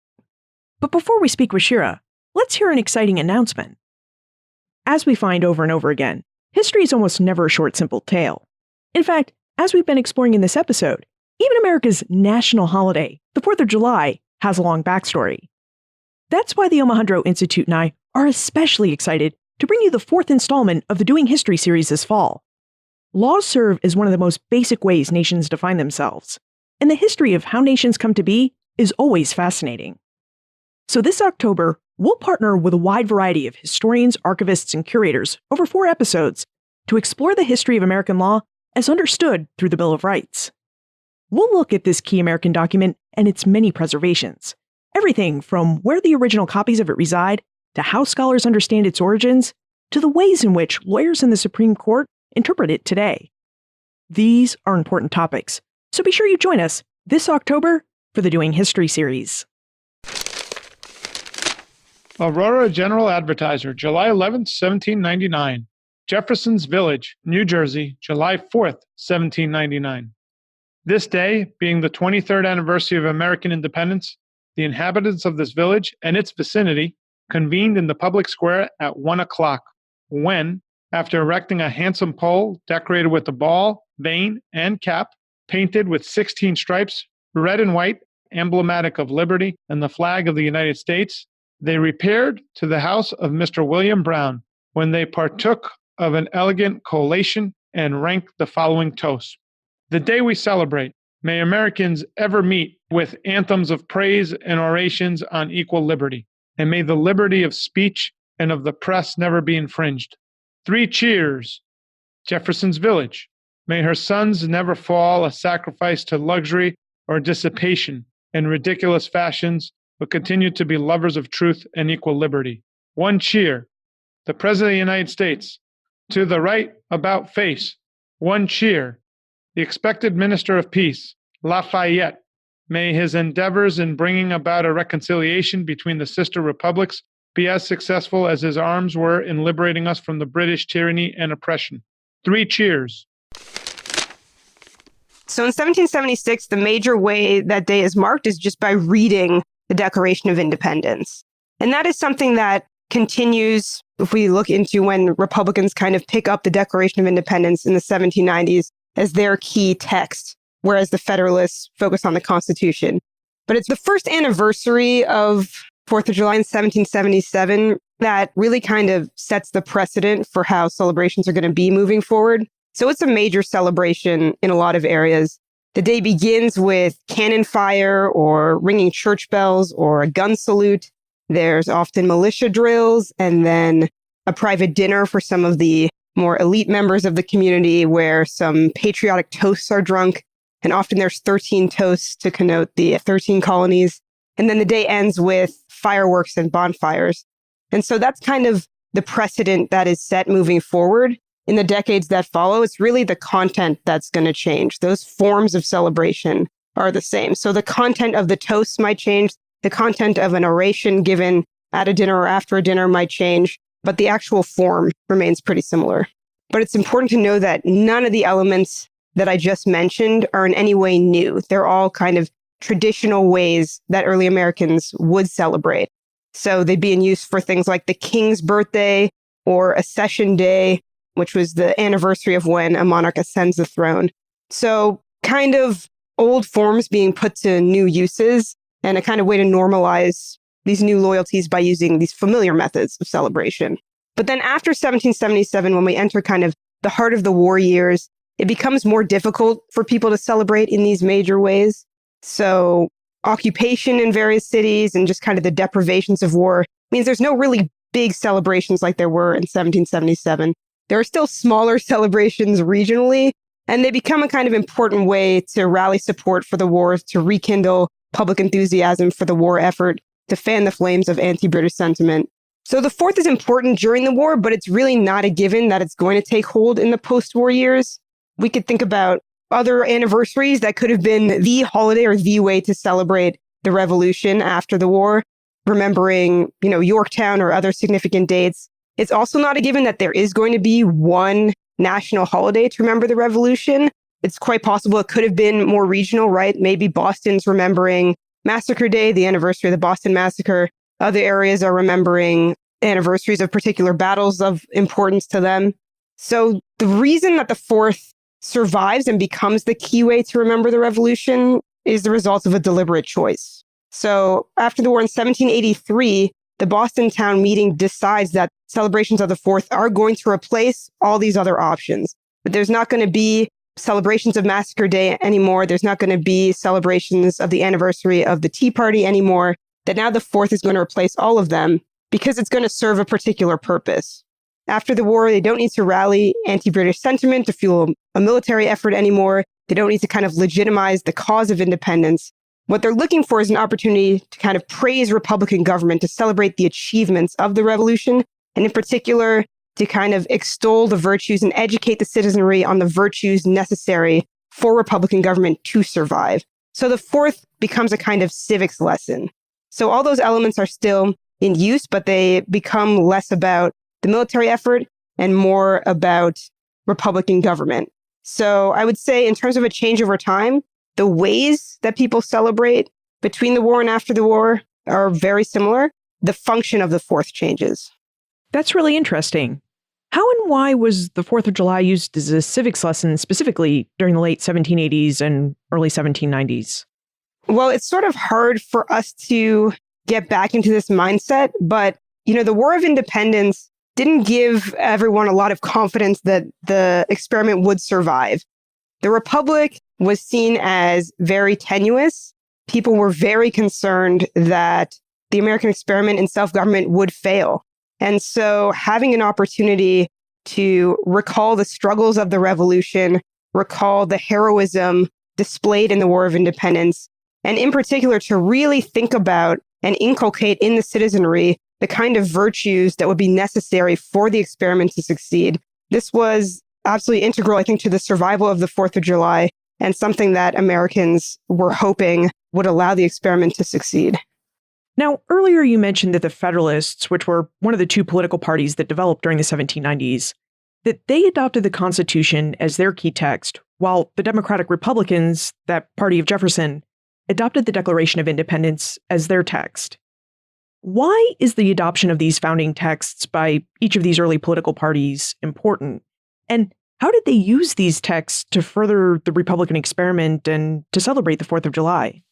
But before we speak with Shira, let's hear an exciting announcement. As we find over and over again, history is almost never a short, simple tale. In fact, as we've been exploring in this episode, even America's national holiday, the 4th of July, has a long backstory. That's why the Omohundro Institute and I are especially excited to bring you the 4th installment of the Doing History series this fall. Laws serve as one of the most basic ways nations define themselves, and the history of how nations come to be is always fascinating. So this October, we'll partner with a wide variety of historians, archivists, and curators over 4 episodes to explore the history of American law as understood through the Bill of Rights. We'll look at this key American document and its many preservations, everything from where the original copies of it reside, to how scholars understand its origins, to the ways in which lawyers in the Supreme Court interpret it today. These are important topics, so be sure you join us this October for the Doing History series. Aurora General Advertiser, July 11th, 1799. Jeffersons Village, New Jersey, July 4th, 1799. This day, being the 23rd anniversary of American independence, the inhabitants of this village and its vicinity convened in the public square at 1 o'clock, when, after erecting a handsome pole decorated with a ball, vane, and cap, painted with 16 stripes, red and white, emblematic of liberty and the flag of the United States, they repaired to the house of Mr. William Brown, when they partook of an elegant collation and ranked the following toast. The day we celebrate, may Americans ever meet with anthems of praise and orations on equal liberty, and may the liberty of speech and of the press never be infringed. 3 cheers. Jeffersons Village. May her sons never fall a sacrifice to luxury or dissipation and ridiculous fashions, but continue to be lovers of truth and equal liberty. 1 cheer. The President of the United States. To the right, about face. 1 cheer. The expected Minister of Peace, Lafayette. May his endeavors in bringing about a reconciliation between the sister republics be as successful as his arms were in liberating us from the British tyranny and oppression. 3 cheers. So in 1776, the major way that day is marked is just by reading the Declaration of Independence. And that is something that continues if we look into when Republicans kind of pick up the Declaration of Independence in the 1790s as their key text, whereas the Federalists focus on the Constitution. But it's the first anniversary of 4th of July in 1777 that really kind of sets the precedent for how celebrations are going to be moving forward. So it's a major celebration in a lot of areas. The day begins with cannon fire or ringing church bells or a gun salute. There's often militia drills and then a private dinner for some of the more elite members of the community where some patriotic toasts are drunk. And often there's 13 toasts to connote the 13 colonies. And then the day ends with fireworks and bonfires. And so that's kind of the precedent that is set moving forward. In the decades that follow, it's really the content that's going to change. Those forms of celebration are the same. So the content of the toasts might change. The content of an oration given at a dinner or after a dinner might change, but the actual form remains pretty similar. But it's important to know that none of the elements that I just mentioned are in any way new. They're all kind of traditional ways that early Americans would celebrate. So they'd be in use for things like the king's birthday or accession day, which was the anniversary of when a monarch ascends the throne. So kind of old forms being put to new uses and a kind of way to normalize these new loyalties by using these familiar methods of celebration. But then after 1777, when we enter kind of the heart of the war years, it becomes more difficult for people to celebrate in these major ways. So occupation in various cities and just kind of the deprivations of war means there's no really big celebrations like there were in 1777. There are still smaller celebrations regionally, and they become a kind of important way to rally support for the war, to rekindle public enthusiasm for the war effort, to fan the flames of anti-British sentiment. So the 4th is important during the war, but it's really not a given that it's going to take hold in the post-war years. We could think about other anniversaries that could have been the holiday or the way to celebrate the revolution after the war, remembering, Yorktown or other significant dates. It's also not a given that there is going to be one national holiday to remember the revolution. It's quite possible it could have been more regional, right? Maybe Boston's remembering Massacre Day, the anniversary of the Boston Massacre. Other areas are remembering anniversaries of particular battles of importance to them. So the reason that the 4th survives and becomes the key way to remember the revolution is the result of a deliberate choice. So after the war in 1783, the Boston town meeting decides that celebrations of the 4th are going to replace all these other options. But there's not going to be celebrations of Massacre Day anymore. There's not going to be celebrations of the anniversary of the Tea Party anymore. That now the 4th is going to replace all of them because it's going to serve a particular purpose. After the war, they don't need to rally anti-British sentiment to fuel a military effort anymore. They don't need to kind of legitimize the cause of independence. What they're looking for is an opportunity to kind of praise Republican government, to celebrate the achievements of the revolution, and in particular, to kind of extol the virtues and educate the citizenry on the virtues necessary for Republican government to survive. So the 4th becomes a kind of civics lesson. So all those elements are still in use, but they become less about the military effort and more about Republican government. So I would say in terms of a change over time, the ways that people celebrate between the war and after the war are very similar. The function of the 4th changes. That's really interesting. How and why was the 4th of July used as a civics lesson specifically during the late 1780s and early 1790s? Well, it's sort of hard for us to get back into this mindset, but, the War of Independence didn't give everyone a lot of confidence that the experiment would survive. The Republic was seen as very tenuous. People were very concerned that the American experiment in self-government would fail. And so having an opportunity to recall the struggles of the revolution, recall the heroism displayed in the War of Independence, and in particular to really think about and inculcate in the citizenry the kind of virtues that would be necessary for the experiment to succeed. This was absolutely integral, I think, to the survival of the 4th of July and something that Americans were hoping would allow the experiment to succeed. Now, earlier you mentioned that the Federalists, which were one of the 2 political parties that developed during the 1790s, that they adopted the Constitution as their key text, while the Democratic Republicans, that party of Jefferson, adopted the Declaration of Independence as their text. Why is the adoption of these founding texts by each of these early political parties important? And how did they use these texts to further the Republican experiment and to celebrate the 4th of July?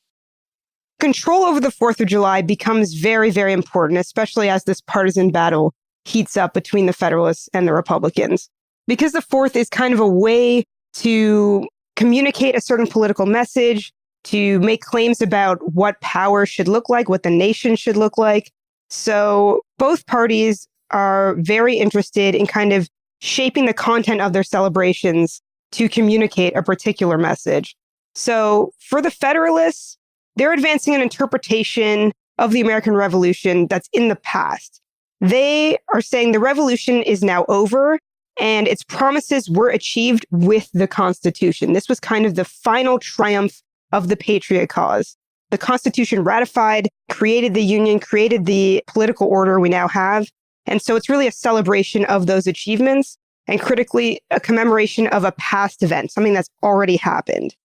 Control over the 4th of July becomes very, very important, especially as this partisan battle heats up between the Federalists and the Republicans. Because the 4th is kind of a way to communicate a certain political message, to make claims about what power should look like, what the nation should look like. So both parties are very interested in kind of shaping the content of their celebrations to communicate a particular message. So for the Federalists, they're advancing an interpretation of the American Revolution that's in the past. They are saying the revolution is now over and its promises were achieved with the Constitution. This was kind of the final triumph of the patriot cause. The Constitution ratified, created the Union, created the political order we now have. And so it's really a celebration of those achievements and critically a commemoration of a past event, something that's already happened.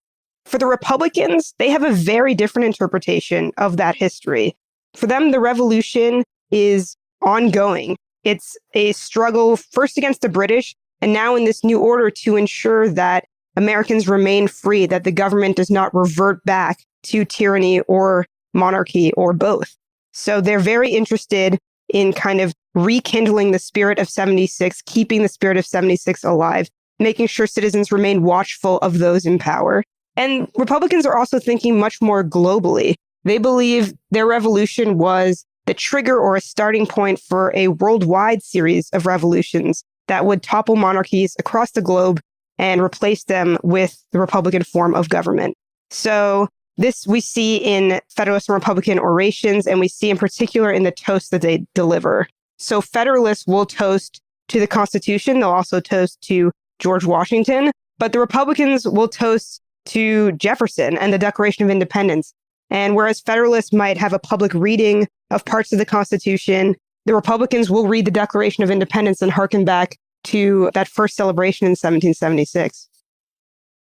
For the Republicans, they have a very different interpretation of that history. For them, the revolution is ongoing. It's a struggle first against the British and now in this new order to ensure that Americans remain free, that the government does not revert back to tyranny or monarchy or both. So they're very interested in kind of rekindling the spirit of 76, keeping the spirit of 76 alive, making sure citizens remain watchful of those in power. And Republicans are also thinking much more globally. They believe their revolution was the trigger or a starting point for a worldwide series of revolutions that would topple monarchies across the globe and replace them with the Republican form of government. So this we see in Federalist and Republican orations, and we see in particular in the toasts that they deliver. So Federalists will toast to the Constitution. They'll also toast to George Washington, but the Republicans will toast to Jefferson and the Declaration of Independence. And whereas Federalists might have a public reading of parts of the Constitution, the Republicans will read the Declaration of Independence and hearken back to that first celebration in 1776.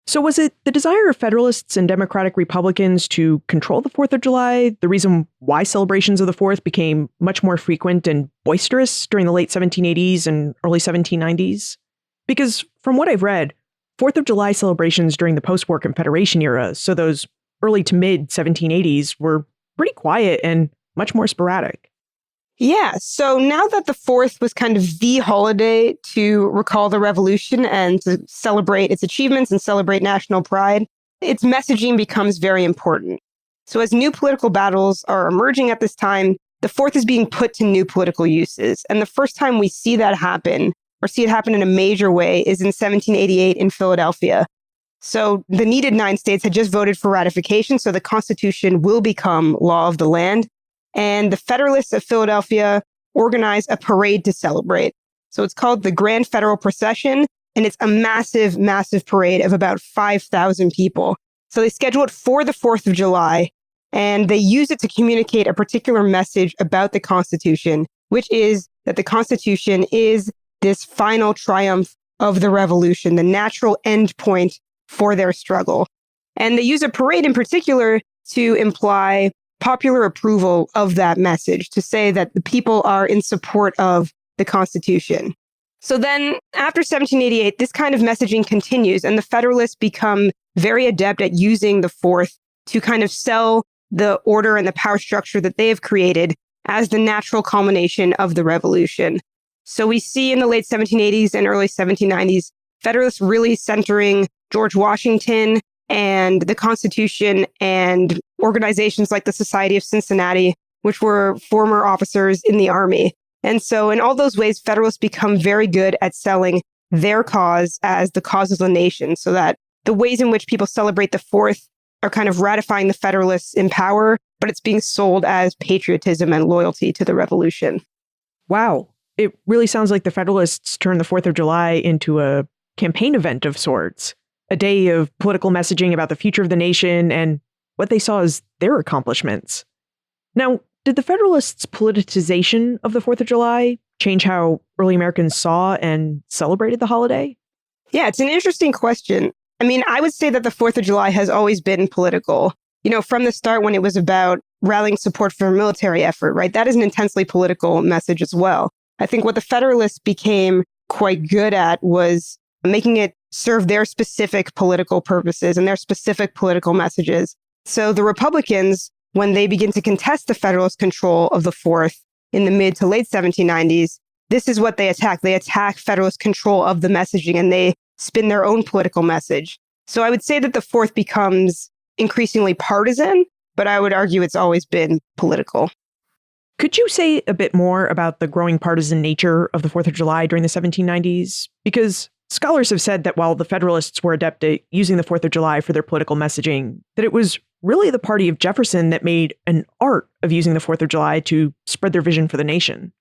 So was it the desire of Federalists and Democratic Republicans to control the 4th of July, the reason why celebrations of the 4th became much more frequent and boisterous during the late 1780s and early 1790s? Because from what I've read, 4th of July celebrations during the post-war Confederation era, so those early to mid 1780s, were pretty quiet and much more sporadic. Yeah, so now that the 4th was kind of the holiday to recall the revolution and to celebrate its achievements and celebrate national pride, its messaging becomes very important. So as new political battles are emerging at this time, the 4th is being put to new political uses. And the first time we see that happen, or see it happen in a major way, is in 1788 in Philadelphia. So the needed 9 states had just voted for ratification, so the Constitution will become law of the land. And the Federalists of Philadelphia organize a parade to celebrate. So it's called the Grand Federal Procession, and it's a massive, massive parade of about 5,000 people. So they schedule it for the 4th of July, and they use it to communicate a particular message about the Constitution, which is that the Constitution is this final triumph of the revolution, the natural end point for their struggle. And they use a parade in particular to imply popular approval of that message, to say that the people are in support of the Constitution. So then after 1788, this kind of messaging continues, and the Federalists become very adept at using the 4th to kind of sell the order and the power structure that they have created as the natural culmination of the revolution. So we see in the late 1780s and early 1790s, Federalists really centering George Washington and the Constitution and organizations like the Society of Cincinnati, which were former officers in the Army. And so in all those ways, Federalists become very good at selling their cause as the cause of the nation, so that the ways in which people celebrate the 4th are kind of ratifying the Federalists in power, but it's being sold as patriotism and loyalty to the revolution. Wow. It really sounds like the Federalists turned the 4th of July into a campaign event of sorts, a day of political messaging about the future of the nation and what they saw as their accomplishments. Now, did the Federalists' politicization of the 4th of July change how early Americans saw and celebrated the holiday? Yeah, it's an interesting question. I mean, I would say that the 4th of July has always been political. You know, from the start when it was about rallying support for a military effort, right? That is an intensely political message as well. I think what the Federalists became quite good at was making it serve their specific political purposes and their specific political messages. So the Republicans, when they begin to contest the Federalist control of the 4th in the mid to late 1790s, this is what they attack. They attack Federalist control of the messaging and they spin their own political message. So I would say that the 4th becomes increasingly partisan, but I would argue it's always been political. Could you say a bit more about the growing partisan nature of the 4th of July during the 1790s? Because scholars have said that while the Federalists were adept at using the 4th of July for their political messaging, that it was really the party of Jefferson that made an art of using the 4th of July to spread their vision for the nation.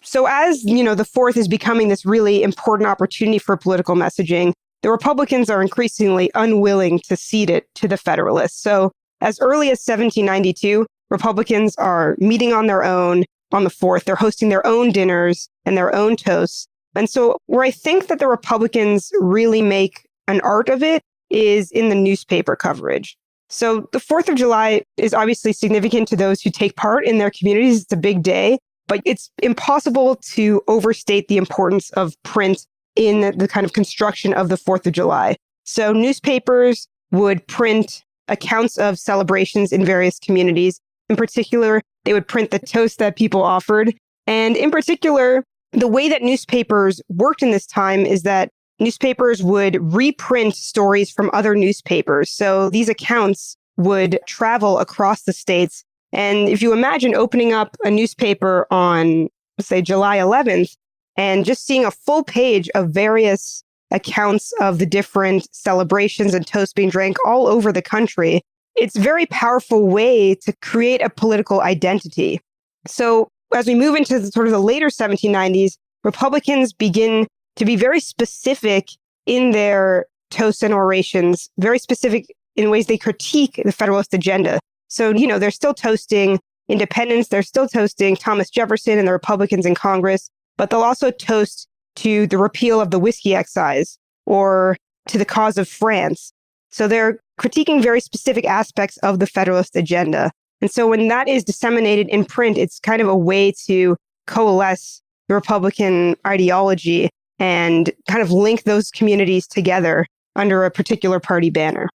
So as, the 4th is becoming this really important opportunity for political messaging, the Republicans are increasingly unwilling to cede it to the Federalists. So as early as 1792, Republicans are meeting on their own on the 4th. They're hosting their own dinners and their own toasts. And so where I think that the Republicans really make an art of it is in the newspaper coverage. So the 4th of July is obviously significant to those who take part in their communities. It's a big day, but it's impossible to overstate the importance of print in the kind of construction of the 4th of July. So newspapers would print accounts of celebrations in various communities. In particular, they would print the toast that people offered. And in particular, the way that newspapers worked in this time is that newspapers would reprint stories from other newspapers. So these accounts would travel across the states. And if you imagine opening up a newspaper on, say, July 11th, and just seeing a full page of various accounts of the different celebrations and toasts being drank all over the country, it's a very powerful way to create a political identity. So as we move into the later 1790s, Republicans begin to be very specific in their toasts and orations, very specific in ways they critique the Federalist agenda. So, they're still toasting independence, they're still toasting Thomas Jefferson and the Republicans in Congress, but they'll also toast to the repeal of the whiskey excise or to the cause of France. So they're critiquing very specific aspects of the Federalist agenda. And so when that is disseminated in print, it's kind of a way to coalesce the Republican ideology and kind of link those communities together under a particular party banner.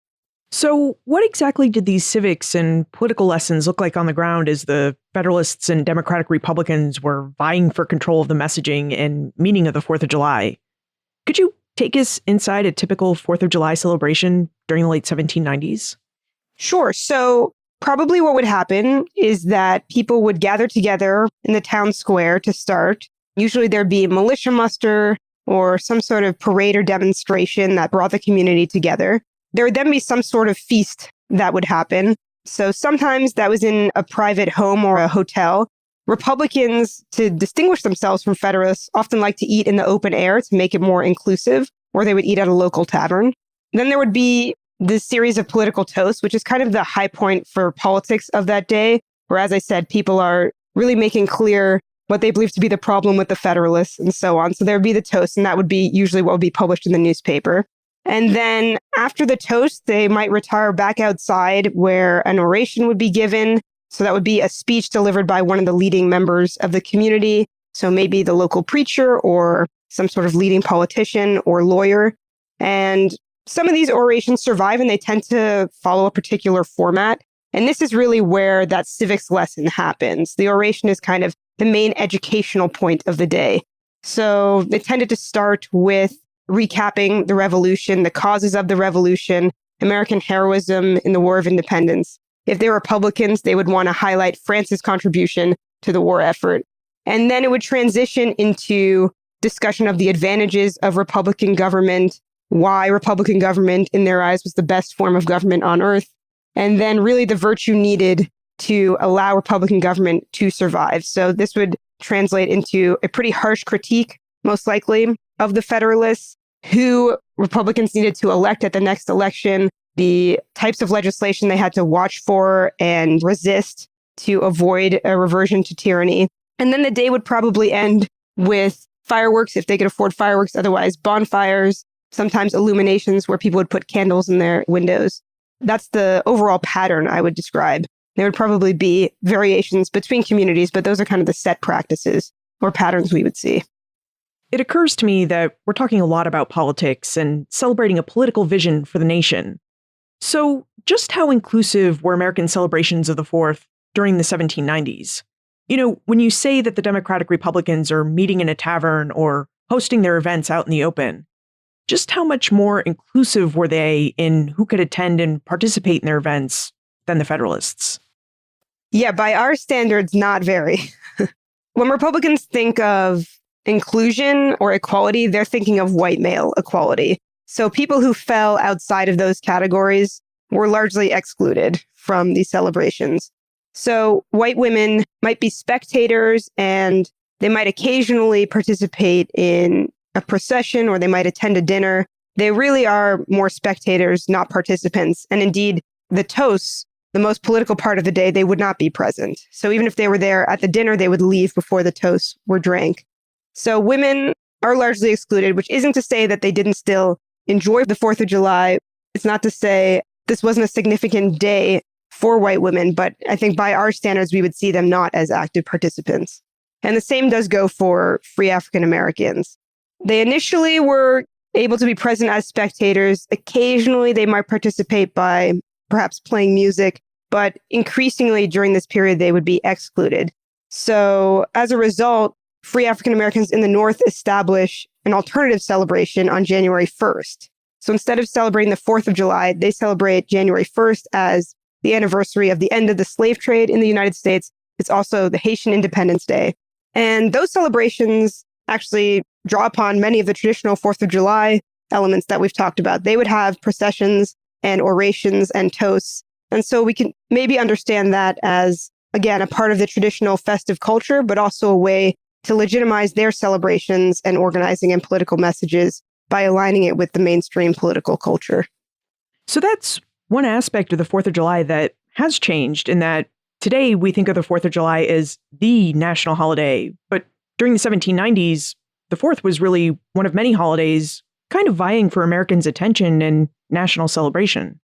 So what exactly did these civics and political lessons look like on the ground as the Federalists and Democratic Republicans were vying for control of the messaging and meaning of the 4th of July? Could you take us inside a typical 4th of July celebration during the late 1790s? Sure. So probably what would happen is that people would gather together in the town square to start. Usually there'd be a militia muster or some sort of parade or demonstration that brought the community together. There would then be some sort of feast that would happen. So sometimes that was in a private home or a hotel. Republicans, to distinguish themselves from Federalists, often like to eat in the open air to make it more inclusive, or they would eat at a local tavern. Then there would be this series of political toasts, which is kind of the high point for politics of that day, where, as I said, people are really making clear what they believe to be the problem with the Federalists and so on. So there would be the toast, and that would be usually what would be published in the newspaper. And then after the toast, they might retire back outside where an oration would be given. So that would be a speech delivered by one of the leading members of the community. So maybe the local preacher or some sort of leading politician or lawyer. And some of these orations survive and they tend to follow a particular format. And this is really where that civics lesson happens. The oration is kind of the main educational point of the day. So they tended to start with recapping the revolution, the causes of the revolution, American heroism in the War of Independence. If they're Republicans, they would want to highlight France's contribution to the war effort. And then it would transition into discussion of the advantages of Republican government, why Republican government, in their eyes, was the best form of government on earth, and then really the virtue needed to allow Republican government to survive. So this would translate into a pretty harsh critique, most likely, of the Federalists, who Republicans needed to elect at the next election, the types of legislation they had to watch for and resist to avoid a reversion to tyranny. And then the day would probably end with fireworks, if they could afford fireworks, otherwise bonfires, sometimes illuminations where people would put candles in their windows. That's the overall pattern I would describe. There would probably be variations between communities, but those are kind of the set practices or patterns we would see. It occurs to me that we're talking a lot about politics and celebrating a political vision for the nation. So just how inclusive were American celebrations of the 4th during the 1790s? You know, when you say that the Democratic Republicans are meeting in a tavern or hosting their events out in the open, just how much more inclusive were they in who could attend and participate in their events than the Federalists? Yeah, by our standards, not very. When Republicans think of inclusion or equality, they're thinking of white male equality. So people who fell outside of those categories were largely excluded from these celebrations. So white women might be spectators and they might occasionally participate in a procession or they might attend a dinner. They really are more spectators, not participants. And indeed, the toasts, the most political part of the day, they would not be present. So even if they were there at the dinner, they would leave before the toasts were drank. So women are largely excluded, which isn't to say that they didn't still enjoy the 4th of July. It's not to say this wasn't a significant day for white women, but I think by our standards, we would see them not as active participants. And the same does go for free African Americans. They initially were able to be present as spectators. Occasionally, they might participate by perhaps playing music, but increasingly during this period, they would be excluded. So as a result, free African Americans in the North establish an alternative celebration on January 1st. So instead of celebrating the 4th of July, they celebrate January 1st as the anniversary of the end of the slave trade in the United States. It's also the Haitian Independence Day. And those celebrations actually draw upon many of the traditional 4th of July elements that we've talked about. They would have processions and orations and toasts. And so we can maybe understand that as, again, a part of the traditional festive culture, but also a way to legitimize their celebrations and organizing and political messages by aligning it with the mainstream political culture. So that's one aspect of the 4th of July that has changed in that today we think of the 4th of July as the national holiday. But during the 1790s, the 4th was really one of many holidays kind of vying for Americans' attention and national celebration.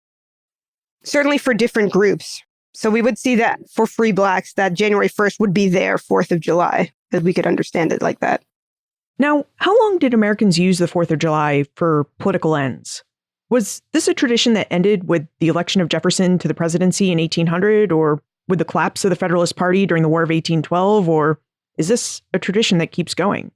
Certainly for different groups. So we would see that for free Blacks, that January 1st would be their 4th of July, as we could understand it like that. Now, how long did Americans use the 4th of July for political ends? Was this a tradition that ended with the election of Jefferson to the presidency in 1800, or with the collapse of the Federalist Party during the War of 1812, or is this a tradition that keeps going?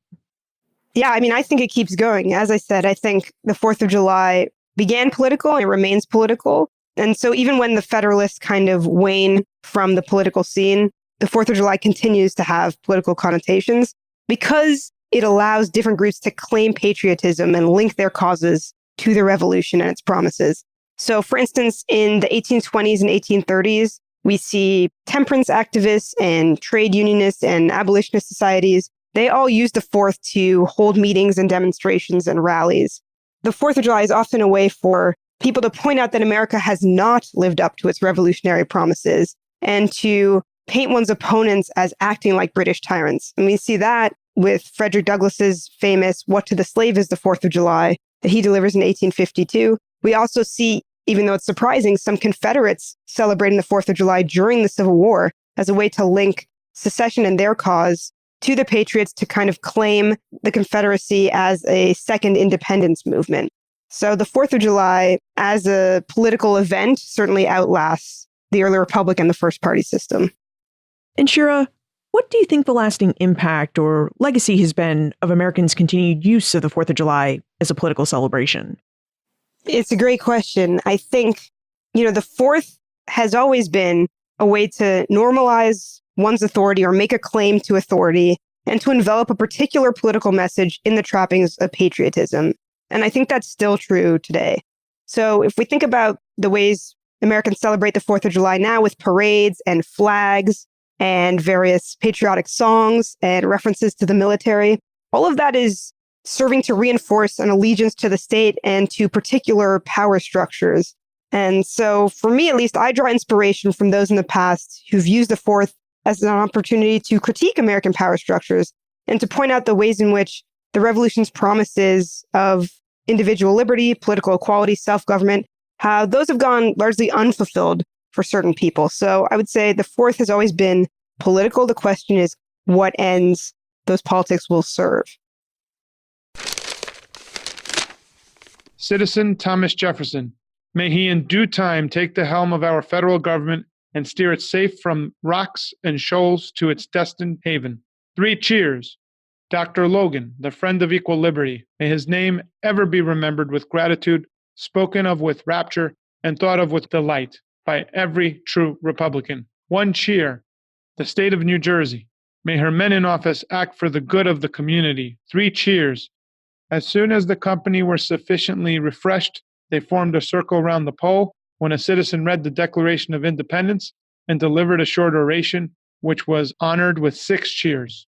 Yeah, I mean, I think it keeps going. As I said, I think the 4th of July began political and it remains political. And so even when the Federalists kind of wane from the political scene, the 4th of July continues to have political connotations because it allows different groups to claim patriotism and link their causes to the revolution and its promises. So for instance, in the 1820s and 1830s, we see temperance activists and trade unionists and abolitionist societies. They all use the 4th to hold meetings and demonstrations and rallies. The 4th of July is often a way for people to point out that America has not lived up to its revolutionary promises and to paint one's opponents as acting like British tyrants. And we see that with Frederick Douglass's famous "What to the Slave is the 4th of July," that he delivers in 1852. We also see, even though it's surprising, some Confederates celebrating the 4th of July during the Civil War as a way to link secession and their cause to the Patriots to kind of claim the Confederacy as a second independence movement. So the 4th of July as a political event certainly outlasts the early Republic and the first party system. And Shira, what do you think the lasting impact or legacy has been of Americans' continued use of the 4th of July as a political celebration? It's a great question. I think, the 4th has always been a way to normalize one's authority or make a claim to authority and to envelop a particular political message in the trappings of patriotism. And I think that's still true today. So if we think about the ways Americans celebrate the 4th of July now with parades and flags and various patriotic songs and references to the military, all of that is serving to reinforce an allegiance to the state and to particular power structures. And so for me, at least, I draw inspiration from those in the past who've used the 4th as an opportunity to critique American power structures and to point out the ways in which the revolution's promises of individual liberty, political equality, self-government, how those have gone largely unfulfilled for certain people. So I would say the 4th has always been political. The question is what ends those politics will serve. Citizen Thomas Jefferson, may he in due time take the helm of our federal government and steer it safe from rocks and shoals to its destined haven. 3 cheers. Dr. Logan, the friend of equal liberty, may his name ever be remembered with gratitude, spoken of with rapture, and thought of with delight by every true Republican. 1 cheer. The state of New Jersey, may her men in office act for the good of the community. 3 cheers. As soon as the company were sufficiently refreshed, they formed a circle round the pole when a citizen read the Declaration of Independence and delivered a short oration, which was honored with 6 cheers.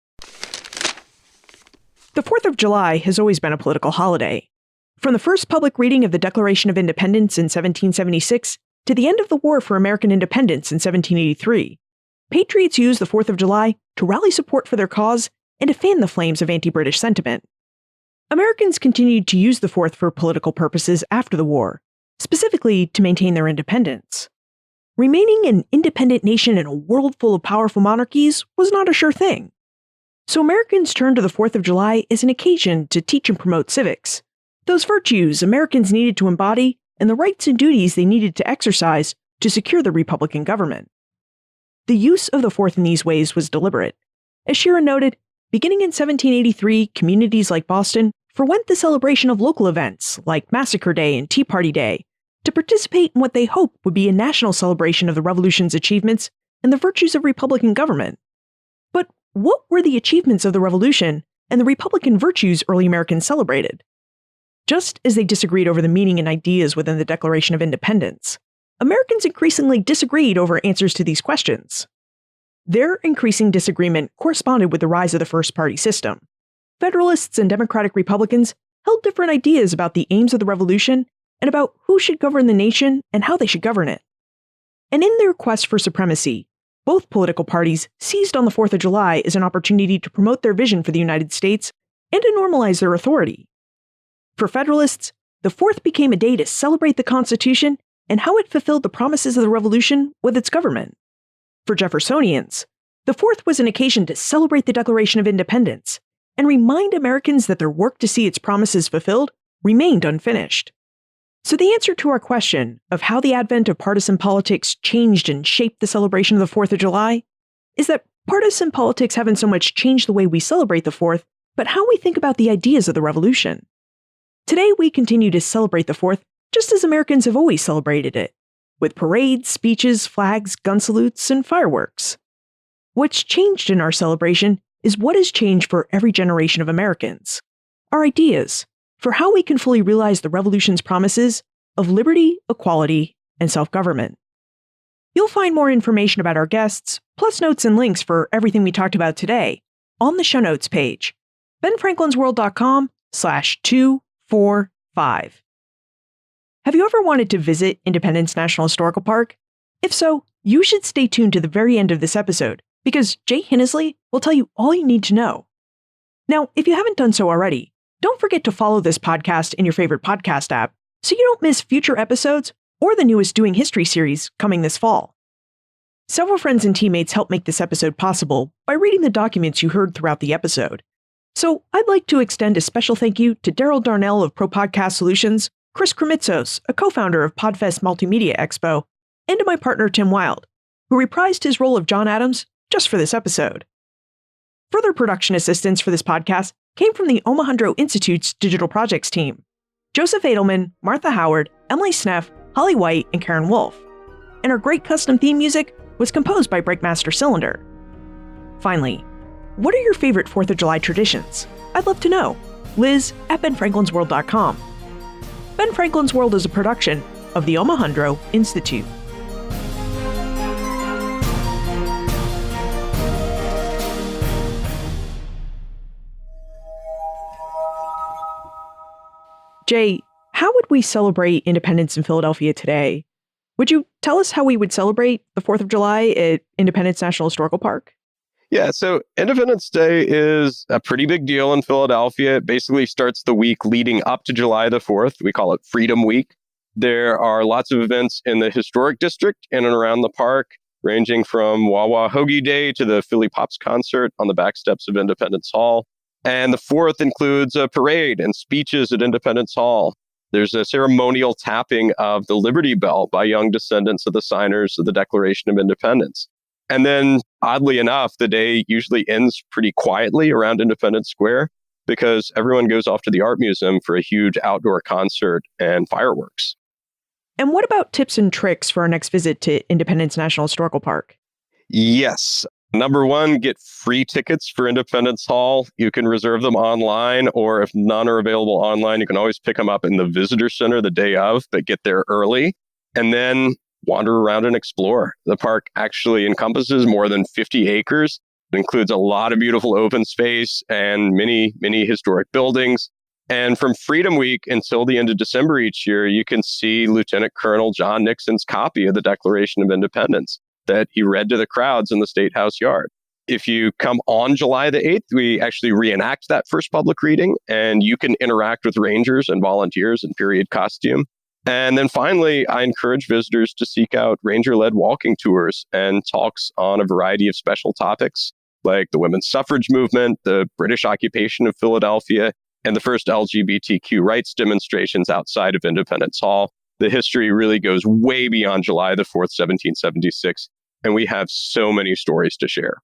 The 4th of July has always been a political holiday. From the first public reading of the Declaration of Independence in 1776 to the end of the War for American Independence in 1783, patriots used the 4th of July to rally support for their cause and to fan the flames of anti-British sentiment. Americans continued to use the 4th for political purposes after the war, specifically to maintain their independence. Remaining an independent nation in a world full of powerful monarchies was not a sure thing. So Americans turned to the 4th of July as an occasion to teach and promote civics, those virtues Americans needed to embody and the rights and duties they needed to exercise to secure the Republican government. The use of the 4th in these ways was deliberate. As Shira noted, beginning in 1783, communities like Boston forwent the celebration of local events like Massacre Day and Tea Party Day to participate in what they hoped would be a national celebration of the Revolution's achievements and the virtues of Republican government. But what were the achievements of the Revolution and the Republican virtues early Americans celebrated? Just as they disagreed over the meaning and ideas within the Declaration of Independence, Americans increasingly disagreed over answers to these questions. Their increasing disagreement corresponded with the rise of the first party system. Federalists and Democratic Republicans held different ideas about the aims of the Revolution and about who should govern the nation and how they should govern it. And in their quest for supremacy, both political parties seized on the 4th of July as an opportunity to promote their vision for the United States and to normalize their authority. For Federalists, the 4th became a day to celebrate the Constitution and how it fulfilled the promises of the Revolution with its government. For Jeffersonians, the 4th was an occasion to celebrate the Declaration of Independence and remind Americans that their work to see its promises fulfilled remained unfinished. So the answer to our question of how the advent of partisan politics changed and shaped the celebration of the 4th of July is that partisan politics haven't so much changed the way we celebrate the 4th, but how we think about the ideas of the Revolution. Today, we continue to celebrate the 4th just as Americans have always celebrated it, with parades, speeches, flags, gun salutes, and fireworks. What's changed in our celebration is what has changed for every generation of Americans. Our ideas for how we can fully realize the Revolution's promises of liberty, equality, and self-government. You'll find more information about our guests, plus notes and links for everything we talked about today, on the show notes page, benfranklinsworld.com/245. Have you ever wanted to visit Independence National Historical Park? If so, you should stay tuned to the very end of this episode, because Jay Hinnesley will tell you all you need to know. Now, if you haven't done so already, Don't forget to follow this podcast in your favorite podcast app so you don't miss future episodes or the newest Doing History series coming this fall. Several friends and teammates helped make this episode possible by reading the documents you heard throughout the episode. So I'd like to extend a special thank you to Daryl Darnell of Pro Podcast Solutions, Chris Kremitzos, a co-founder of Podfest Multimedia Expo, and to my partner Tim Wild, who reprised his role of John Adams just for this episode. Further production assistance for this podcast came from the Omohundro Institute's Digital Projects team: Joseph Edelman, Martha Howard, Emily Sneff, Holly White, and Karen Wolf. And our great custom theme music was composed by Breakmaster Cylinder. Finally, what are your favorite 4th of July traditions? I'd love to know. Liz at benfranklinsworld.com. Ben Franklin's World is a production of the Omohundro Institute. Jay, how would we celebrate independence in Philadelphia today? Would you tell us how we would celebrate the 4th of July at Independence National Historical Park? Yeah, so Independence Day is a pretty big deal in Philadelphia. It basically starts the week leading up to July the 4th. We call it Freedom Week. There are lots of events in the historic district in and around the park, ranging from Wawa Hoagie Day to the Philly Pops concert on the back steps of Independence Hall. And the 4th includes a parade and speeches at Independence Hall. There's a ceremonial tapping of the Liberty Bell by young descendants of the signers of the Declaration of Independence. And then, oddly enough, the day usually ends pretty quietly around Independence Square because everyone goes off to the art museum for a huge outdoor concert and fireworks. And what about tips and tricks for our next visit to Independence National Historical Park? Yes. Number one, get free tickets for Independence Hall. You can reserve them online, or if none are available online, you can always pick them up in the visitor center the day of, but get there early. And then wander around and explore. The park actually encompasses more than 50 acres. It includes a lot of beautiful open space and many, many historic buildings. And from Freedom Week until the end of December each year, you can see Lieutenant Colonel John Nixon's copy of the Declaration of Independence that he read to the crowds in the State House yard. If you come on July the 8th, we actually reenact that first public reading, and you can interact with rangers and volunteers in period costume. And then finally, I encourage visitors to seek out ranger-led walking tours and talks on a variety of special topics, like the women's suffrage movement, the British occupation of Philadelphia, and the first LGBTQ rights demonstrations outside of Independence Hall. The history really goes way beyond July the 4th, 1776, and we have so many stories to share.